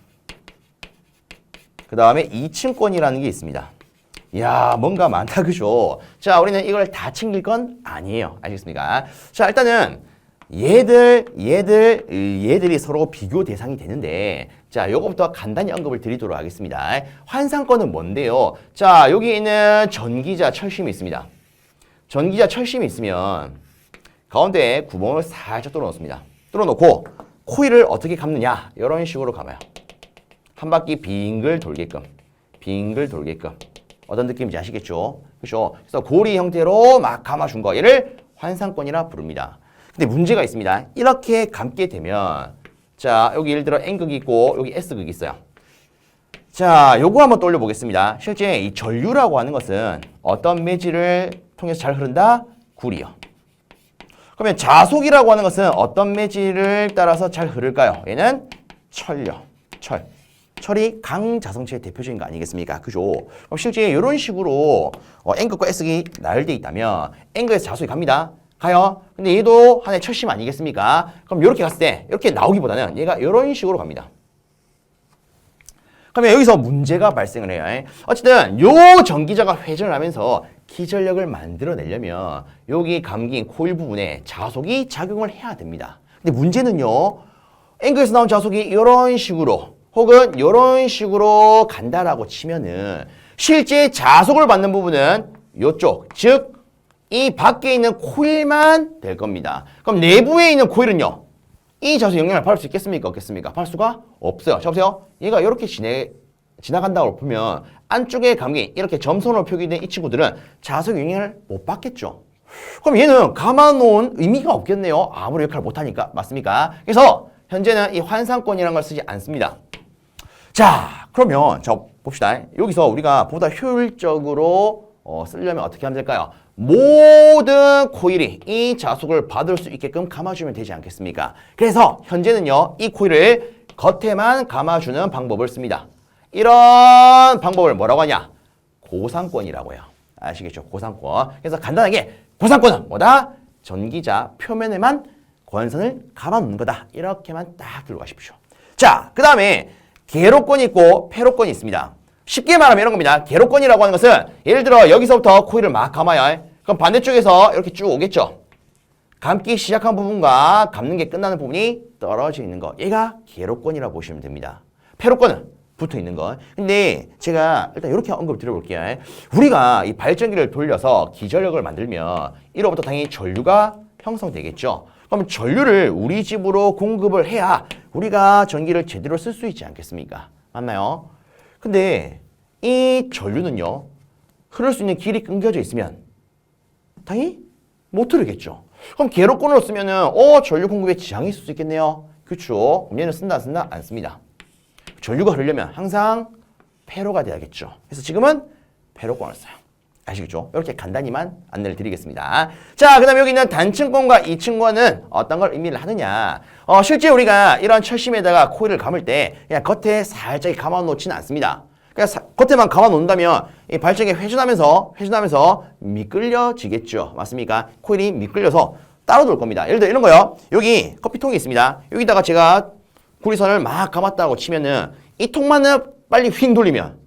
그 다음에 2층권이라는 게 있습니다. 이야, 뭔가 많다, 그죠? 자, 우리는 이걸 다 챙길 건 아니에요. 아시겠습니까? 자, 일단은 얘들이 서로 비교 대상이 되는데, 자, 요거부터 간단히 언급을 드리도록 하겠습니다. 환상권은 뭔데요? 자, 여기 있는 전기자 철심이 있습니다. 전기자 철심이 있으면 가운데에 구멍을 살짝 뚫어놓습니다. 뚫어놓고 코일을 어떻게 감느냐? 이런 식으로 감아요. 한 바퀴 빙글 돌게끔. 어떤 느낌인지 아시겠죠? 그렇죠? 그래서 고리 형태로 막 감아준 거, 얘를 환상권이라 부릅니다. 근데 문제가 있습니다. 이렇게 감게 되면, 자, 여기 예를 들어 N극이 있고 여기 S극이 있어요. 자, 요거 한번 떠올려 보겠습니다. 실제 이 전류라고 하는 것은 어떤 매질을 통해서 잘 흐른다? 구리요. 그러면 자속이라고 하는 것은 어떤 매질을 따라서 잘 흐를까요? 얘는 철요. 철이 강자성체의 대표적인 거 아니겠습니까? 그죠? 그럼 실제 이런 식으로 N극과 S극이 나열되어 있다면 N극에서 자속이 갑니다. 가요. 근데 얘도 하나의 철심 아니겠습니까? 그럼 이렇게 갔을 때 이렇게 나오기보다는 얘가 이런 식으로 갑니다. 그러면 여기서 문제가 발생을 해요. 어쨌든 요 전기자가 회전을 하면서 기전력을 만들어내려면 여기 감긴 코일 부분에 자속이 작용을 해야 됩니다. 근데 문제는요, N극에서 나온 자속이 이런 식으로 혹은 이런 식으로 간다라고 치면은 실제 자속을 받는 부분은 이쪽, 즉 이 밖에 있는 코일만 될 겁니다. 그럼 내부에 있는 코일은요, 이 자속 영향을 받을 수 있겠습니까? 없겠습니까? 받을 수가 없어요. 자, 보세요. 얘가 이렇게 지나간다고 보면 안쪽에 감긴 이렇게 점선으로 표기된 이 친구들은 자속 영향을 못 받겠죠. 그럼 얘는 감아놓은 의미가 없겠네요. 아무리 역할을 못하니까. 맞습니까? 그래서 현재는 이 환상권이라는 걸 쓰지 않습니다. 자, 그러면 자 봅시다. 여기서 우리가 보다 효율적으로 쓰려면 어떻게 하면 될까요? 모든 코일이 이 자속을 받을 수 있게끔 감아주면 되지 않겠습니까? 그래서 현재는요, 이 코일을 겉에만 감아주는 방법을 씁니다. 이런 방법을 뭐라고 하냐? 고상권이라고 해요. 아시겠죠? 고상권. 그래서 간단하게 고상권은 뭐다? 전기자 표면에만 권선을 감아놓는 거다. 이렇게만 딱 들고 가십시오. 자, 그 다음에 계로권이 있고 패로권이 있습니다. 쉽게 말하면 이런 겁니다. 계로권이라고 하는 것은 예를 들어 여기서부터 코일을 막 감아요. 그럼 반대쪽에서 이렇게 쭉 오겠죠. 감기 시작한 부분과 감는 게 끝나는 부분이 떨어져 있는 거. 얘가 계로권이라고 보시면 됩니다. 패로권은 붙어 있는 거. 근데 제가 일단 이렇게 언급을 드려볼게요. 우리가 이 발전기를 돌려서 기전력을 만들면 이로부터 당연히 전류가 형성되겠죠. 그럼 전류를 우리 집으로 공급을 해야 우리가 전기를 제대로 쓸 수 있지 않겠습니까? 맞나요? 근데 이 전류는요, 흐를 수 있는 길이 끊겨져 있으면 당연히 못 흐르겠죠. 그럼 계로권으로 쓰면은 전류 공급에 지장이 있을 수 있겠네요. 그렇죠? 얘는 쓴다 안 쓴다? 안 씁니다. 전류가 흐르려면 항상 패로가 돼야겠죠. 그래서 지금은 패로권을 써요. 아시겠죠? 이렇게 간단히만 안내를 드리겠습니다. 자, 그 다음에 여기 있는 단층권과 이층권은 어떤 걸 의미를 하느냐. 실제 우리가 이런 철심에다가 코일을 감을 때 그냥 겉에 살짝 감아 놓지는 않습니다. 그냥 겉에만 감아 놓는다면 이 발전기 회전하면서 미끌려지겠죠. 맞습니까? 코일이 미끌려서 따로 돌 겁니다. 예를 들어 이런 거요. 여기 커피통이 있습니다. 여기다가 제가 구리선을 막 감았다고 치면은 이 통만을 빨리 휙 돌리면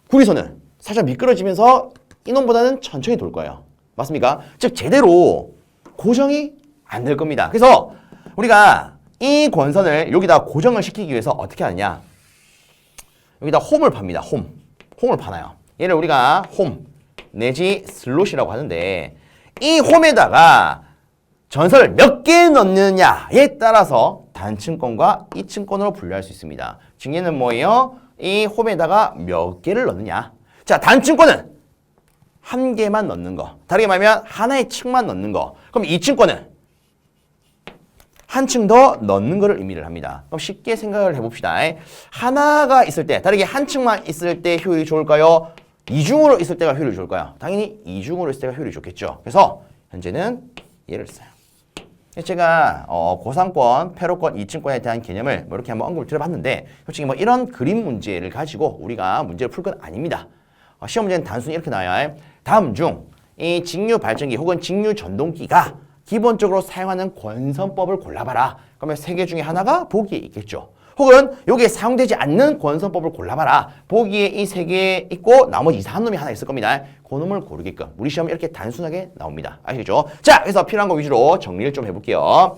구리선은 살짝 미끄러지면서 이놈보다는 천천히 돌 거예요. 맞습니까? 즉 제대로 고정이 안 될 겁니다. 그래서 우리가 이 권선을 여기다 고정을 시키기 위해서 어떻게 하느냐. 여기다 홈을 팝니다. 홈을 파나요. 얘를 우리가 홈 내지 슬롯이라고 하는데 이 홈에다가 전선을 몇 개 넣느냐에 따라서 단층권과 이층권으로 분류할 수 있습니다. 즉 얘는 뭐예요? 이 홈에다가 몇 개를 넣느냐. 자, 단층권은 한 개만 넣는 거. 다르게 말하면 하나의 층만 넣는 거. 그럼 이층권은 한 층 더 넣는 거를 의미를 합니다. 그럼 쉽게 생각을 해봅시다. 하나가 있을 때, 다르게 한 층만 있을 때 효율이 좋을까요? 이중으로 있을 때가 효율이 좋을까요? 당연히 이중으로 있을 때가 효율이 좋겠죠. 그래서 현재는 얘를 써요. 제가 고상권, 패로권, 이층권에 대한 개념을 이렇게 한번 언급을 드려봤는데 솔직히 이런 그림 문제를 가지고 우리가 문제를 풀 건 아닙니다. 시험 문제는 단순히 이렇게 나와요. 다음 중 이 직류 발전기 혹은 직류 전동기가 기본적으로 사용하는 권선법을 골라봐라. 그러면 세 개 중에 하나가 보기에 있겠죠. 혹은 여기에 사용되지 않는 권선법을 골라봐라. 보기에 이 세 개 있고 나머지 이상한 놈이 하나 있을 겁니다. 그 놈을 고르게끔. 우리 시험은 이렇게 단순하게 나옵니다. 아시겠죠? 자, 그래서 필요한 거 위주로 정리를 좀 해볼게요.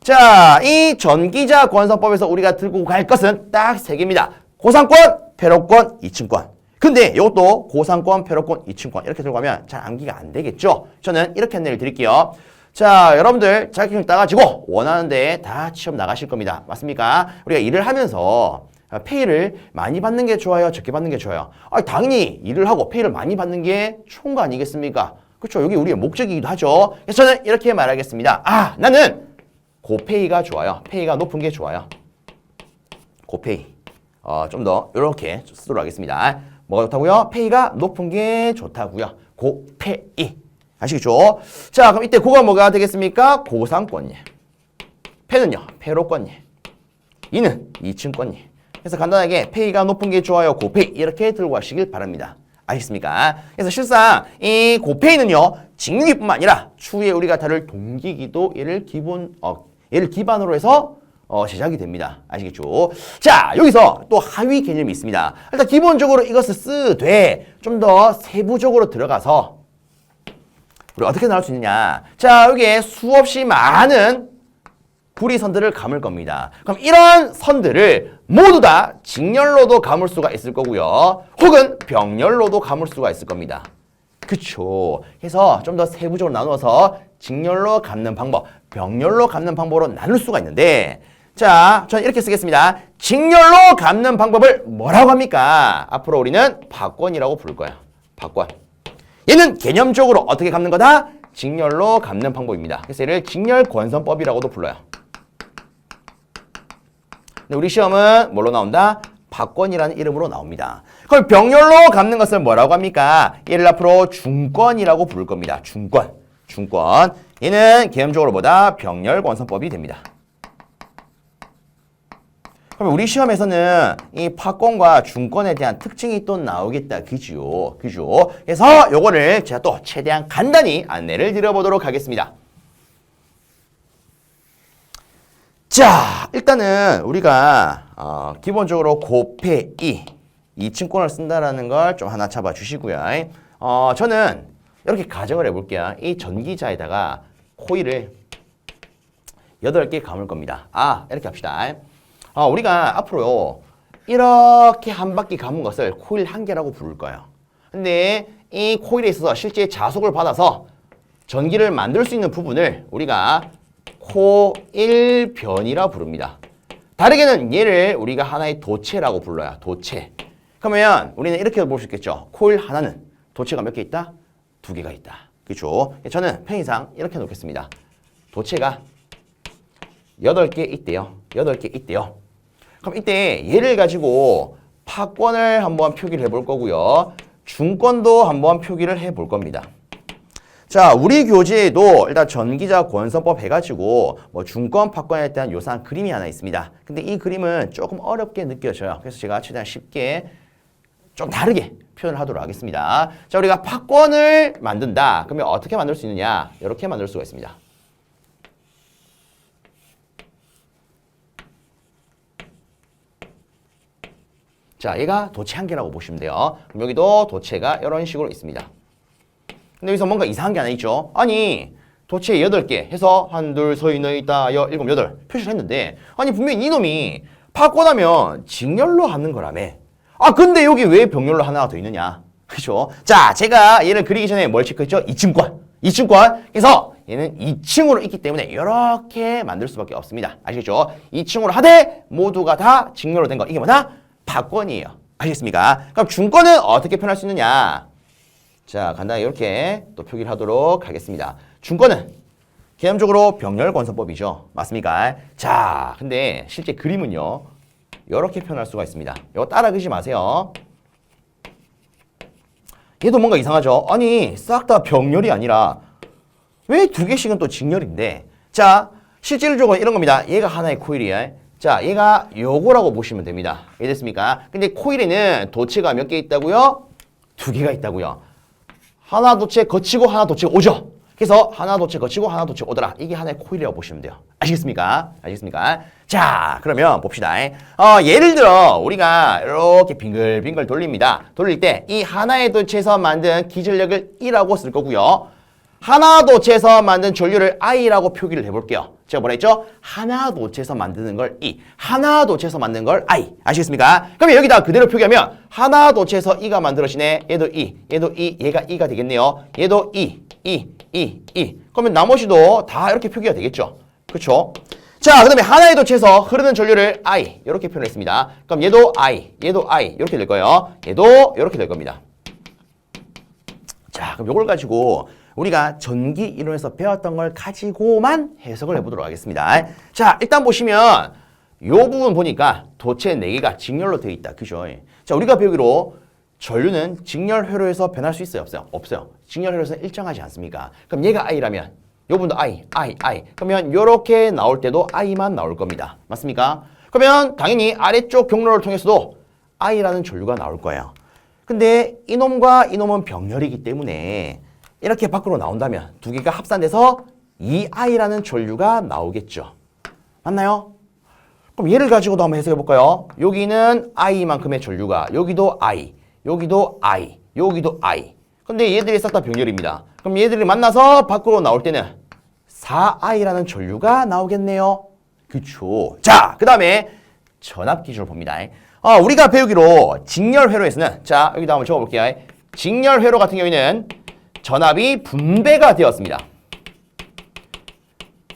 자, 이 전기자 권선법에서 우리가 들고 갈 것은 딱 세 개입니다. 고상권, 패로권, 이층권. 근데 이것도 고상권, 패로권, 이층권 이렇게 들고 가면 잘 암기가 안 되겠죠? 저는 이렇게 안내를 드릴게요. 자, 여러분들 자격증 따가지고 원하는 데에 다 시험 나가실 겁니다. 맞습니까? 우리가 일을 하면서 페이를 많이 받는 게 좋아요? 적게 받는 게 좋아요? 당연히 일을 하고 페이를 많이 받는 게 좋은 거 아니겠습니까? 그렇죠? 여기 우리의 목적이기도 하죠. 그래서 저는 이렇게 말하겠습니다. 나는 고페이가 좋아요. 페이가 높은 게 좋아요. 고페이. 좀 더 이렇게 쓰도록 하겠습니다. 뭐가 좋다고요? 페이가 높은 게 좋다고요. 고페이. 아시겠죠? 자, 그럼 이때 고가 뭐가 되겠습니까? 고상권이. 패는요? 패로권이. 이는 이층권이. 그래서 간단하게 페이가 높은 게 좋아요. 고페이. 이렇게 들고 가시길 바랍니다. 아시겠습니까? 그래서 실상 이 고페이는요. 직류기뿐만 아니라 추후에 우리가 다룰 동기기도 얘를 기반으로 해서 제작이 됩니다. 아시겠죠? 자, 여기서 또 하위 개념이 있습니다. 일단 기본적으로 이것을 쓰되 좀 더 세부적으로 들어가서 우리 어떻게 나올 수 있느냐. 자, 여기에 수없이 많은 구리선들을 감을 겁니다. 그럼 이런 선들을 모두 다 직렬로도 감을 수가 있을 거고요. 혹은 병렬로도 감을 수가 있을 겁니다. 그쵸? 그래서 좀 더 세부적으로 나누어서 직렬로 감는 방법, 병렬로 감는 방법으로 나눌 수가 있는데 자, 저는 이렇게 쓰겠습니다. 직렬로 감는 방법을 뭐라고 합니까? 앞으로 우리는 박권이라고 부를 거예요. 박권. 얘는 개념적으로 어떻게 감는 거다? 직렬로 감는 방법입니다. 그래서 얘를 직렬권선법이라고도 불러요. 근데 우리 시험은 뭘로 나온다? 박권이라는 이름으로 나옵니다. 그럼 병렬로 감는 것을 뭐라고 합니까? 얘를 앞으로 중권이라고 부를 겁니다. 중권. 얘는 개념적으로 보다 병렬권선법이 됩니다. 그럼 우리 시험에서는 이 파권과 중권에 대한 특징이 또 나오겠다. 그죠? 그래서 요거를 제가 또 최대한 간단히 안내를 드려보도록 하겠습니다. 자, 일단은 우리가 기본적으로 고페이 이층권을 쓴다라는 걸 좀 하나 잡아 주시고요. 저는 이렇게 가정을 해볼게요. 이 전기자에다가 코일을 8개 감을 겁니다. 이렇게 합시다. 우리가 앞으로요. 이렇게 한 바퀴 감은 것을 코일 한 개라고 부를 거예요. 근데 이 코일에 있어서 실제 자속을 받아서 전기를 만들 수 있는 부분을 우리가 코일변이라 부릅니다. 다르게는 얘를 우리가 하나의 도체라고 불러요. 도체. 그러면 우리는 이렇게 볼 수 있겠죠. 코일 하나는 도체가 몇 개 있다? 2개가 있다. 그렇죠? 저는 편의상 이렇게 놓겠습니다. 도체가 8개 있대요. 8개 있대요. 그럼 이때 얘를 가지고 파권을 한번 표기를 해볼 거고요. 중권도 한번 표기를 해볼 겁니다. 자, 우리 교재에도 일단 전기자 권선법 해가지고 뭐 중권, 파권에 대한 요상한 그림이 하나 있습니다. 근데 이 그림은 조금 어렵게 느껴져요. 그래서 제가 최대한 쉽게 좀 다르게 표현을 하도록 하겠습니다. 자, 우리가 파권을 만든다. 그러면 어떻게 만들 수 있느냐? 이렇게 만들 수가 있습니다. 자, 얘가 도체 한 개라고 보시면 돼요. 그럼 여기도 도체가 이런 식으로 있습니다. 근데 여기서 뭔가 이상한 게 하나 있죠. 아니, 도체 8개 해서 1, 2, 3, 4, 5, 6, 7 표시를 했는데 아니 분명히 이놈이 파권하면 직렬로 하는 거라며. 근데 여기 왜 병렬로 하나가 더 있느냐. 그죠? 자, 제가 얘를 그리기 전에 뭘 체크했죠? 2층권. 2층권. 그래서 얘는 2층으로 있기 때문에 이렇게 만들 수밖에 없습니다. 아시겠죠? 2층으로 하되 모두가 다 직렬로 된 거. 이게 뭐다? 파권이에요. 아시겠습니까? 그럼 중권은 어떻게 표현할 수 있느냐? 자, 간단하게 이렇게 또 표기를 하도록 하겠습니다. 중권은 개념적으로 병렬 권선법이죠. 맞습니까? 자, 근데 실제 그림은요. 이렇게 표현할 수가 있습니다. 이거 따라 그리지 마세요. 얘도 뭔가 이상하죠? 아니, 싹 다 병렬이 아니라 왜 2개씩은 또 직렬인데? 자, 실질적으로 이런 겁니다. 얘가 하나의 코일이에요. 자, 얘가 요거라고 보시면 됩니다. 이해됐습니까? 근데 코일에는 도체가 몇 개 있다고요? 2개가 있다고요. 하나 도체 거치고 하나 도체 오죠. 그래서 하나 도체 거치고 하나 도체 오더라. 이게 하나의 코일이라고 보시면 돼요. 아시겠습니까? 아시겠습니까? 자, 그러면 봅시다. 예를 들어 우리가 이렇게 빙글빙글 돌립니다. 돌릴 때 이 하나의 도체에서 만든 기전력을 E라고 쓸 거고요. 하나 도체에서 만든 전류를 I라고 표기를 해볼게요. 제가 뭐라 했죠? 하나 도체에서 만드는 걸 E, 하나 도체에서 만드는 걸 I. 아시겠습니까? 그러면 여기다 그대로 표기하면 하나 도체에서 E가 만들어지네. 얘도 E, 얘도 E, 얘가 E가 되겠네요. 얘도 E, E, E, E. 그러면 나머지도 다 이렇게 표기가 되겠죠. 그렇죠? 자, 그 다음에 하나의 도체에서 흐르는 전류를 I 이렇게 표현했습니다. 그럼 얘도 I, 얘도 I 이렇게 될 거예요. 얘도 이렇게 될 겁니다. 자, 그럼 이걸 가지고 우리가 전기 이론에서 배웠던 걸 가지고만 해석을 해보도록 하겠습니다. 자, 일단 보시면 이 부분 보니까 도체 4개가 직렬로 되어 있다. 그죠? 자, 우리가 배우기로 전류는 직렬 회로에서 변할 수 있어요? 없어요? 없어요. 직렬 회로에서는 일정하지 않습니까? 그럼 얘가 I라면 이 부분도 I. 그러면 이렇게 나올 때도 I만 나올 겁니다. 맞습니까? 그러면 당연히 아래쪽 경로를 통해서도 I라는 전류가 나올 거예요. 근데 이놈과 이놈은 병렬이기 때문에 이렇게 밖으로 나온다면 2개가 합산돼서 2I라는 전류가 나오겠죠. 맞나요? 그럼 얘를 가지고도 한번 해석해 볼까요? 여기는 I만큼의 전류가, 여기도 I, 여기도 I, 여기도 I. 근데 얘들이 싹 다 병렬입니다. 그럼 얘들이 만나서 밖으로 나올 때는 4I라는 전류가 나오겠네요. 그쵸? 자, 그 다음에 전압 기준을 봅니다. 우리가 배우기로 직렬 회로에서는, 자, 여기다 한번 적어볼게요. 직렬 회로 같은 경우에는 전압이 분배가 되었습니다.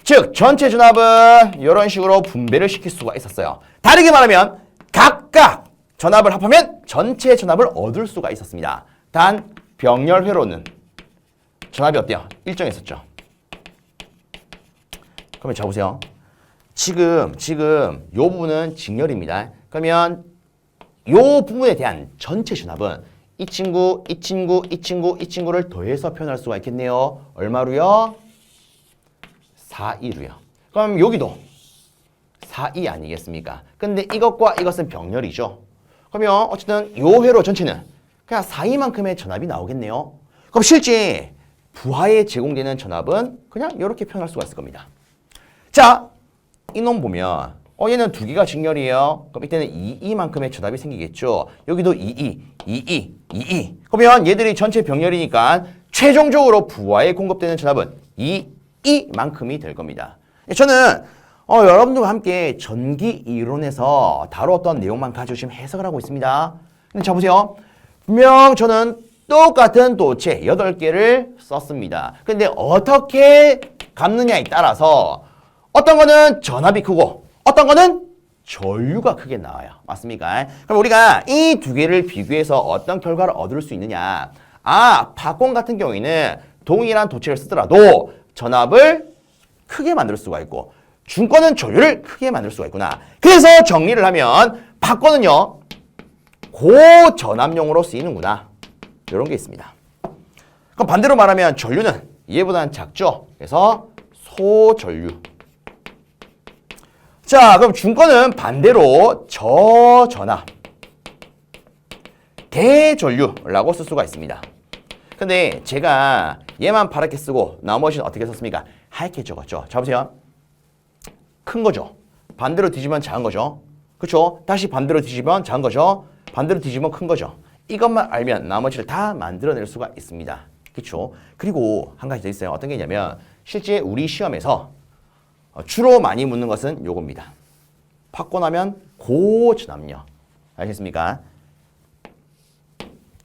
즉, 전체 전압은 이런 식으로 분배를 시킬 수가 있었어요. 다르게 말하면 각각 전압을 합하면 전체 전압을 얻을 수가 있었습니다. 단, 병렬 회로는 전압이 어때요? 일정했었죠. 그러면 자 보세요. 지금 이 부분은 직렬입니다. 그러면 이 부분에 대한 전체 전압은 이 친구를 더해서 표현할 수가 있겠네요. 얼마로요? 4E로요. 그럼 여기도 4E 아니겠습니까? 근데 이것과 이것은 병렬이죠. 그러면 어쨌든 이 회로 전체는 그냥 4E만큼의 전압이 나오겠네요. 그럼 실제 부하에 제공되는 전압은 그냥 이렇게 표현할 수가 있을 겁니다. 자, 이놈 보면 얘는 2개가 직렬이에요. 그럼 이때는 2E만큼의 전압이 생기겠죠. 여기도 2E. 그러면 얘들이 전체 병렬이니까 최종적으로 부하에 공급되는 전압은 2E만큼이 될 겁니다. 저는 여러분들과 함께 전기 이론에서 다루었던 내용만 가지고 지금 해석을 하고 있습니다. 근데 자 보세요. 분명 저는 똑같은 도체 8개를 썼습니다. 근데 어떻게 갚느냐에 따라서 어떤 거는 전압이 크고 어떤 거는 전류가 크게 나와요. 맞습니까? 그럼 우리가 이 두 개를 비교해서 어떤 결과를 얻을 수 있느냐. 팝콘 같은 경우에는 동일한 도체를 쓰더라도 전압을 크게 만들 수가 있고 중권은 전류를 크게 만들 수가 있구나. 그래서 정리를 하면 팝콘은요. 고전압용으로 쓰이는구나. 이런 게 있습니다. 그럼 반대로 말하면 전류는 얘보다는 작죠. 그래서 소전류. 자, 그럼 중권은 반대로 저전압, 대전류라고 쓸 수가 있습니다. 근데 제가 얘만 파랗게 쓰고 나머지는 어떻게 썼습니까? 하얗게 적었죠. 자, 보세요. 큰 거죠. 반대로 뒤집으면 작은 거죠. 그렇죠? 다시 반대로 뒤집으면 작은 거죠. 반대로 뒤집으면 큰 거죠. 이것만 알면 나머지를 다 만들어낼 수가 있습니다. 그렇죠? 그리고 한 가지 더 있어요. 어떤 게 있냐면 실제 우리 시험에서 주로 많이 묻는 것은 요겁니다. 팝콘 하면 고전압력. 알겠습니까?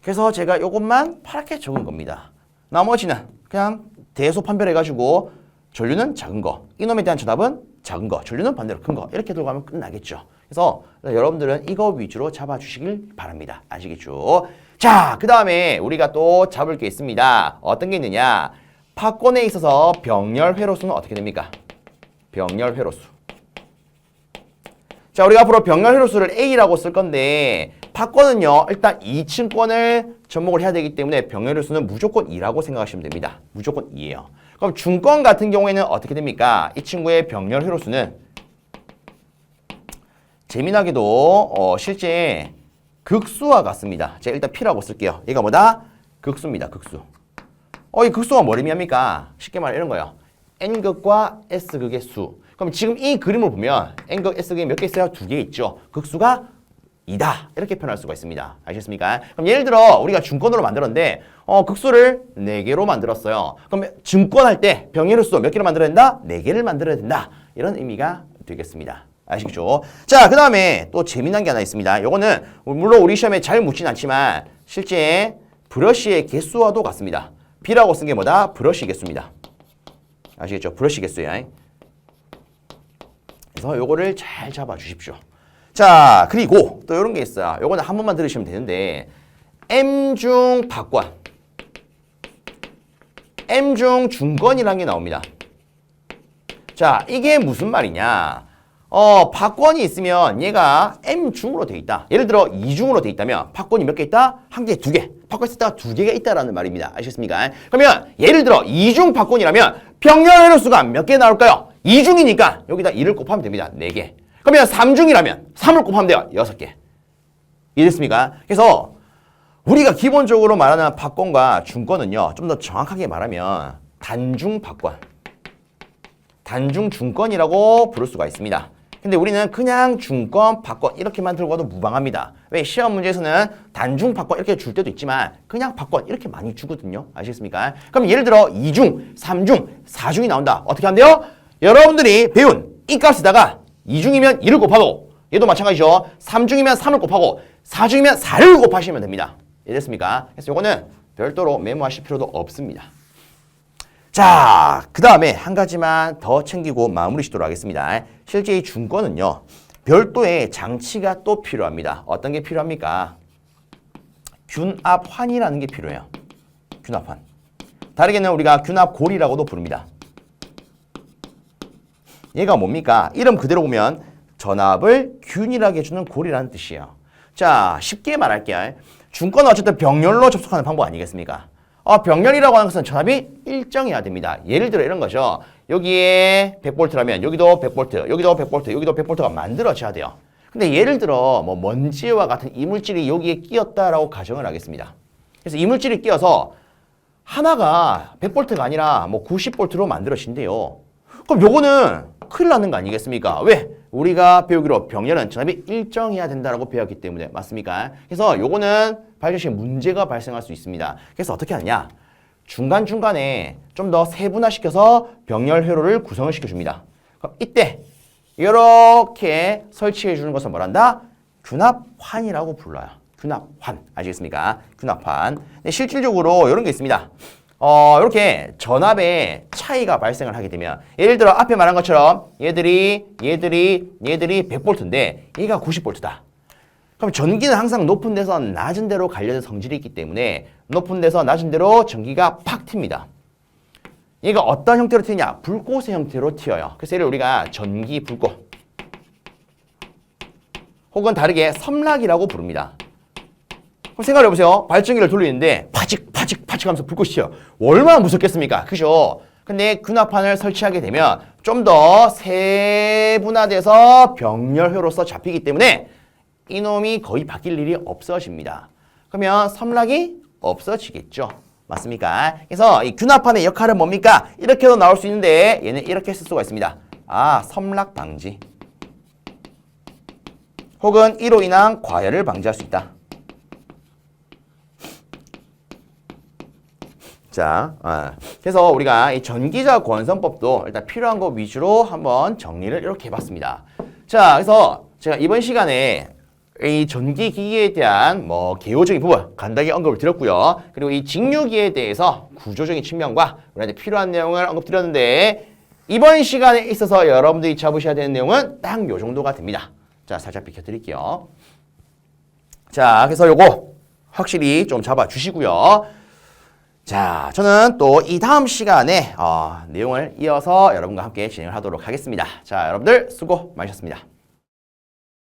그래서 제가 요것만 파랗게 적은 겁니다. 나머지는 그냥 대소 판별해가지고 전류는 작은 거, 이놈에 대한 전압은 작은 거, 전류는 반대로 큰 거 이렇게 들어가면 끝나겠죠. 그래서 여러분들은 이거 위주로 잡아주시길 바랍니다. 아시겠죠? 자, 그 다음에 우리가 또 잡을 게 있습니다. 어떤 게 있느냐? 팝콘에 있어서 병렬 회로수는 어떻게 됩니까? 병렬 회로수. 자, 우리가 앞으로 병렬 회로수를 A라고 쓸 건데 팝콘은요. 일단 2층권을 접목을 해야 되기 때문에 병렬 회로수는 무조건 2라고 생각하시면 됩니다. 무조건 2예요. 그럼 중권 같은 경우에는 어떻게 됩니까? 이 친구의 병렬 회로수는 재미나게도 실제 극수와 같습니다. 제가 일단 P라고 쓸게요. 얘가 뭐다? 극수입니다. 극수. 이 극수가 뭘 의미합니까? 쉽게 말해 이런 거예요. N극과 S극의 수. 그럼 지금 이 그림을 보면 N극, S극이 몇 개 있어요? 2개 있죠. 극수가 2다. 이렇게 표현할 수가 있습니다. 아시겠습니까? 그럼 예를 들어 우리가 중권으로 만들었는데 극수를 4개로 만들었어요. 그럼 증권할 때 병렬 수 몇 개를 만들어야 된다? 4개를 만들어야 된다. 이런 의미가 되겠습니다. 아시겠죠? 자, 그 다음에 또 재미난 게 하나 있습니다. 요거는 물론 우리 시험에 잘 묻진 않지만 실제 브러쉬의 개수와도 같습니다. B라고 쓴 게 뭐다? 브러쉬 개수입니다. 아시겠죠? 브러쉬 개수야. 그래서 요거를 잘 잡아 주십시오. 자, 그리고 또 이런 게 있어요. 요거는 한 번만 들으시면 되는데 M중 박권, M중 중권이라는 게 나옵니다. 자, 이게 무슨 말이냐? 팝콘이 있으면 얘가 M중으로 돼 있다. 예를 들어 2중으로 돼 있다면 팝콘이 몇 개 있다? 한 개, 2개. 팝콘이 있다가 2개가 있다라는 말입니다. 아시겠습니까? 그러면 예를 들어 2중 팝콘이라면 병렬 회로수가 몇 개 나올까요? 2중이니까 여기다 2를 곱하면 됩니다. 4개. 그러면 3중이라면 3을 곱하면 돼요. 6개. 이해됐습니까? 그래서 우리가 기본적으로 말하는 팝콘과 중권은요. 좀 더 정확하게 말하면 단중 팝콘, 단중 중권이라고 부를 수가 있습니다. 근데 우리는 그냥 중권, 팝콘 이렇게만 들고 가도 무방합니다. 왜? 시험 문제에서는 단중, 팝콘 이렇게 줄 때도 있지만 그냥 팝콘 이렇게 많이 주거든요. 아시겠습니까? 그럼 예를 들어 2중, 3중, 4중이 나온다. 어떻게 하면 돼요? 여러분들이 배운 이 값에다가 2중이면 2를 곱하고 얘도 마찬가지죠. 3중이면 3을 곱하고 4중이면 4를 곱하시면 됩니다. 이해됐습니까? 그래서 이거는 별도로 메모하실 필요도 없습니다. 자, 그 다음에 한 가지만 더 챙기고 마무리 짓도록 하겠습니다. 실제 이 중권은요. 별도의 장치가 또 필요합니다. 어떤 게 필요합니까? 균합환이라는 게 필요해요. 균합환. 다르게는 우리가 균합골이라고도 부릅니다. 얘가 뭡니까? 이름 그대로 보면 전압을 균일하게 해주는 골이라는 뜻이에요. 자, 쉽게 말할게요. 중권은 어쨌든 병렬로 접속하는 방법 아니겠습니까? 병렬이라고 하는 것은 전압이 일정해야 됩니다. 예를 들어 이런 거죠. 여기에 100V라면 여기도 100V, 여기도 100V, 여기도 100V가 만들어져야 돼요. 근데 예를 들어 뭐 먼지와 같은 이물질이 여기에 끼었다라고 가정을 하겠습니다. 그래서 이물질이 끼어서 하나가 100V가 아니라 뭐 90V로 만들어진대요. 그럼 요거는 큰일 나는 거 아니겠습니까? 왜? 우리가 배우기로 병렬은 전압이 일정해야 된다라고 배웠기 때문에. 맞습니까? 그래서 요거는 발전 시 문제가 발생할 수 있습니다. 그래서 어떻게 하느냐? 중간중간에 좀 더 세분화시켜서 병렬 회로를 구성을 시켜줍니다. 그럼 이때 이렇게 설치해 주는 것을 뭐란다? 균합환이라고 불러요. 균합환. 아시겠습니까? 균합환. 근데 실질적으로 이런 게 있습니다. 이렇게 전압에 차이가 발생을 하게 되면 예를 들어 앞에 말한 것처럼 얘들이 100V인데 얘가 90V다. 그럼 전기는 항상 높은 데서 낮은 데로 가려는 성질이 있기 때문에 높은 데서 낮은 데로 전기가 팍 튑니다. 얘가 어떤 형태로 튀냐? 불꽃의 형태로 튀어요. 그래서 얘를 우리가 전기 불꽃 혹은 다르게 섬락이라고 부릅니다. 그럼 생각을 해보세요. 발전기를 돌리는데 파직 하면서 불꽃이 튀어요. 얼마나 무섭겠습니까? 그죠? 근데 균합판을 설치하게 되면 좀 더 세분화돼서 병렬효로서 잡히기 때문에 이놈이 거의 바뀔 일이 없어집니다. 그러면 섬락이 없어지겠죠. 맞습니까? 그래서 이 균합판의 역할은 뭡니까? 이렇게도 나올 수 있는데 얘는 이렇게 쓸 수가 있습니다. 섬락 방지. 혹은 이로 인한 과열을 방지할 수 있다. 자, 그래서 우리가 이 전기자 권선법도 일단 필요한 거 위주로 한번 정리를 이렇게 해봤습니다. 자, 그래서 제가 이번 시간에 이 전기기기에 대한 개요적인 부분 간단히 언급을 드렸고요. 그리고 이 직류기에 대해서 구조적인 측면과 우리한테 필요한 내용을 언급드렸는데 이번 시간에 있어서 여러분들이 잡으셔야 되는 내용은 딱 요 정도가 됩니다. 자, 살짝 비켜드릴게요. 자, 그래서 요거 확실히 좀 잡아주시고요. 자, 저는 또 이 다음 시간에 내용을 이어서 여러분과 함께 진행을 하도록 하겠습니다. 자, 여러분들 수고 많으셨습니다.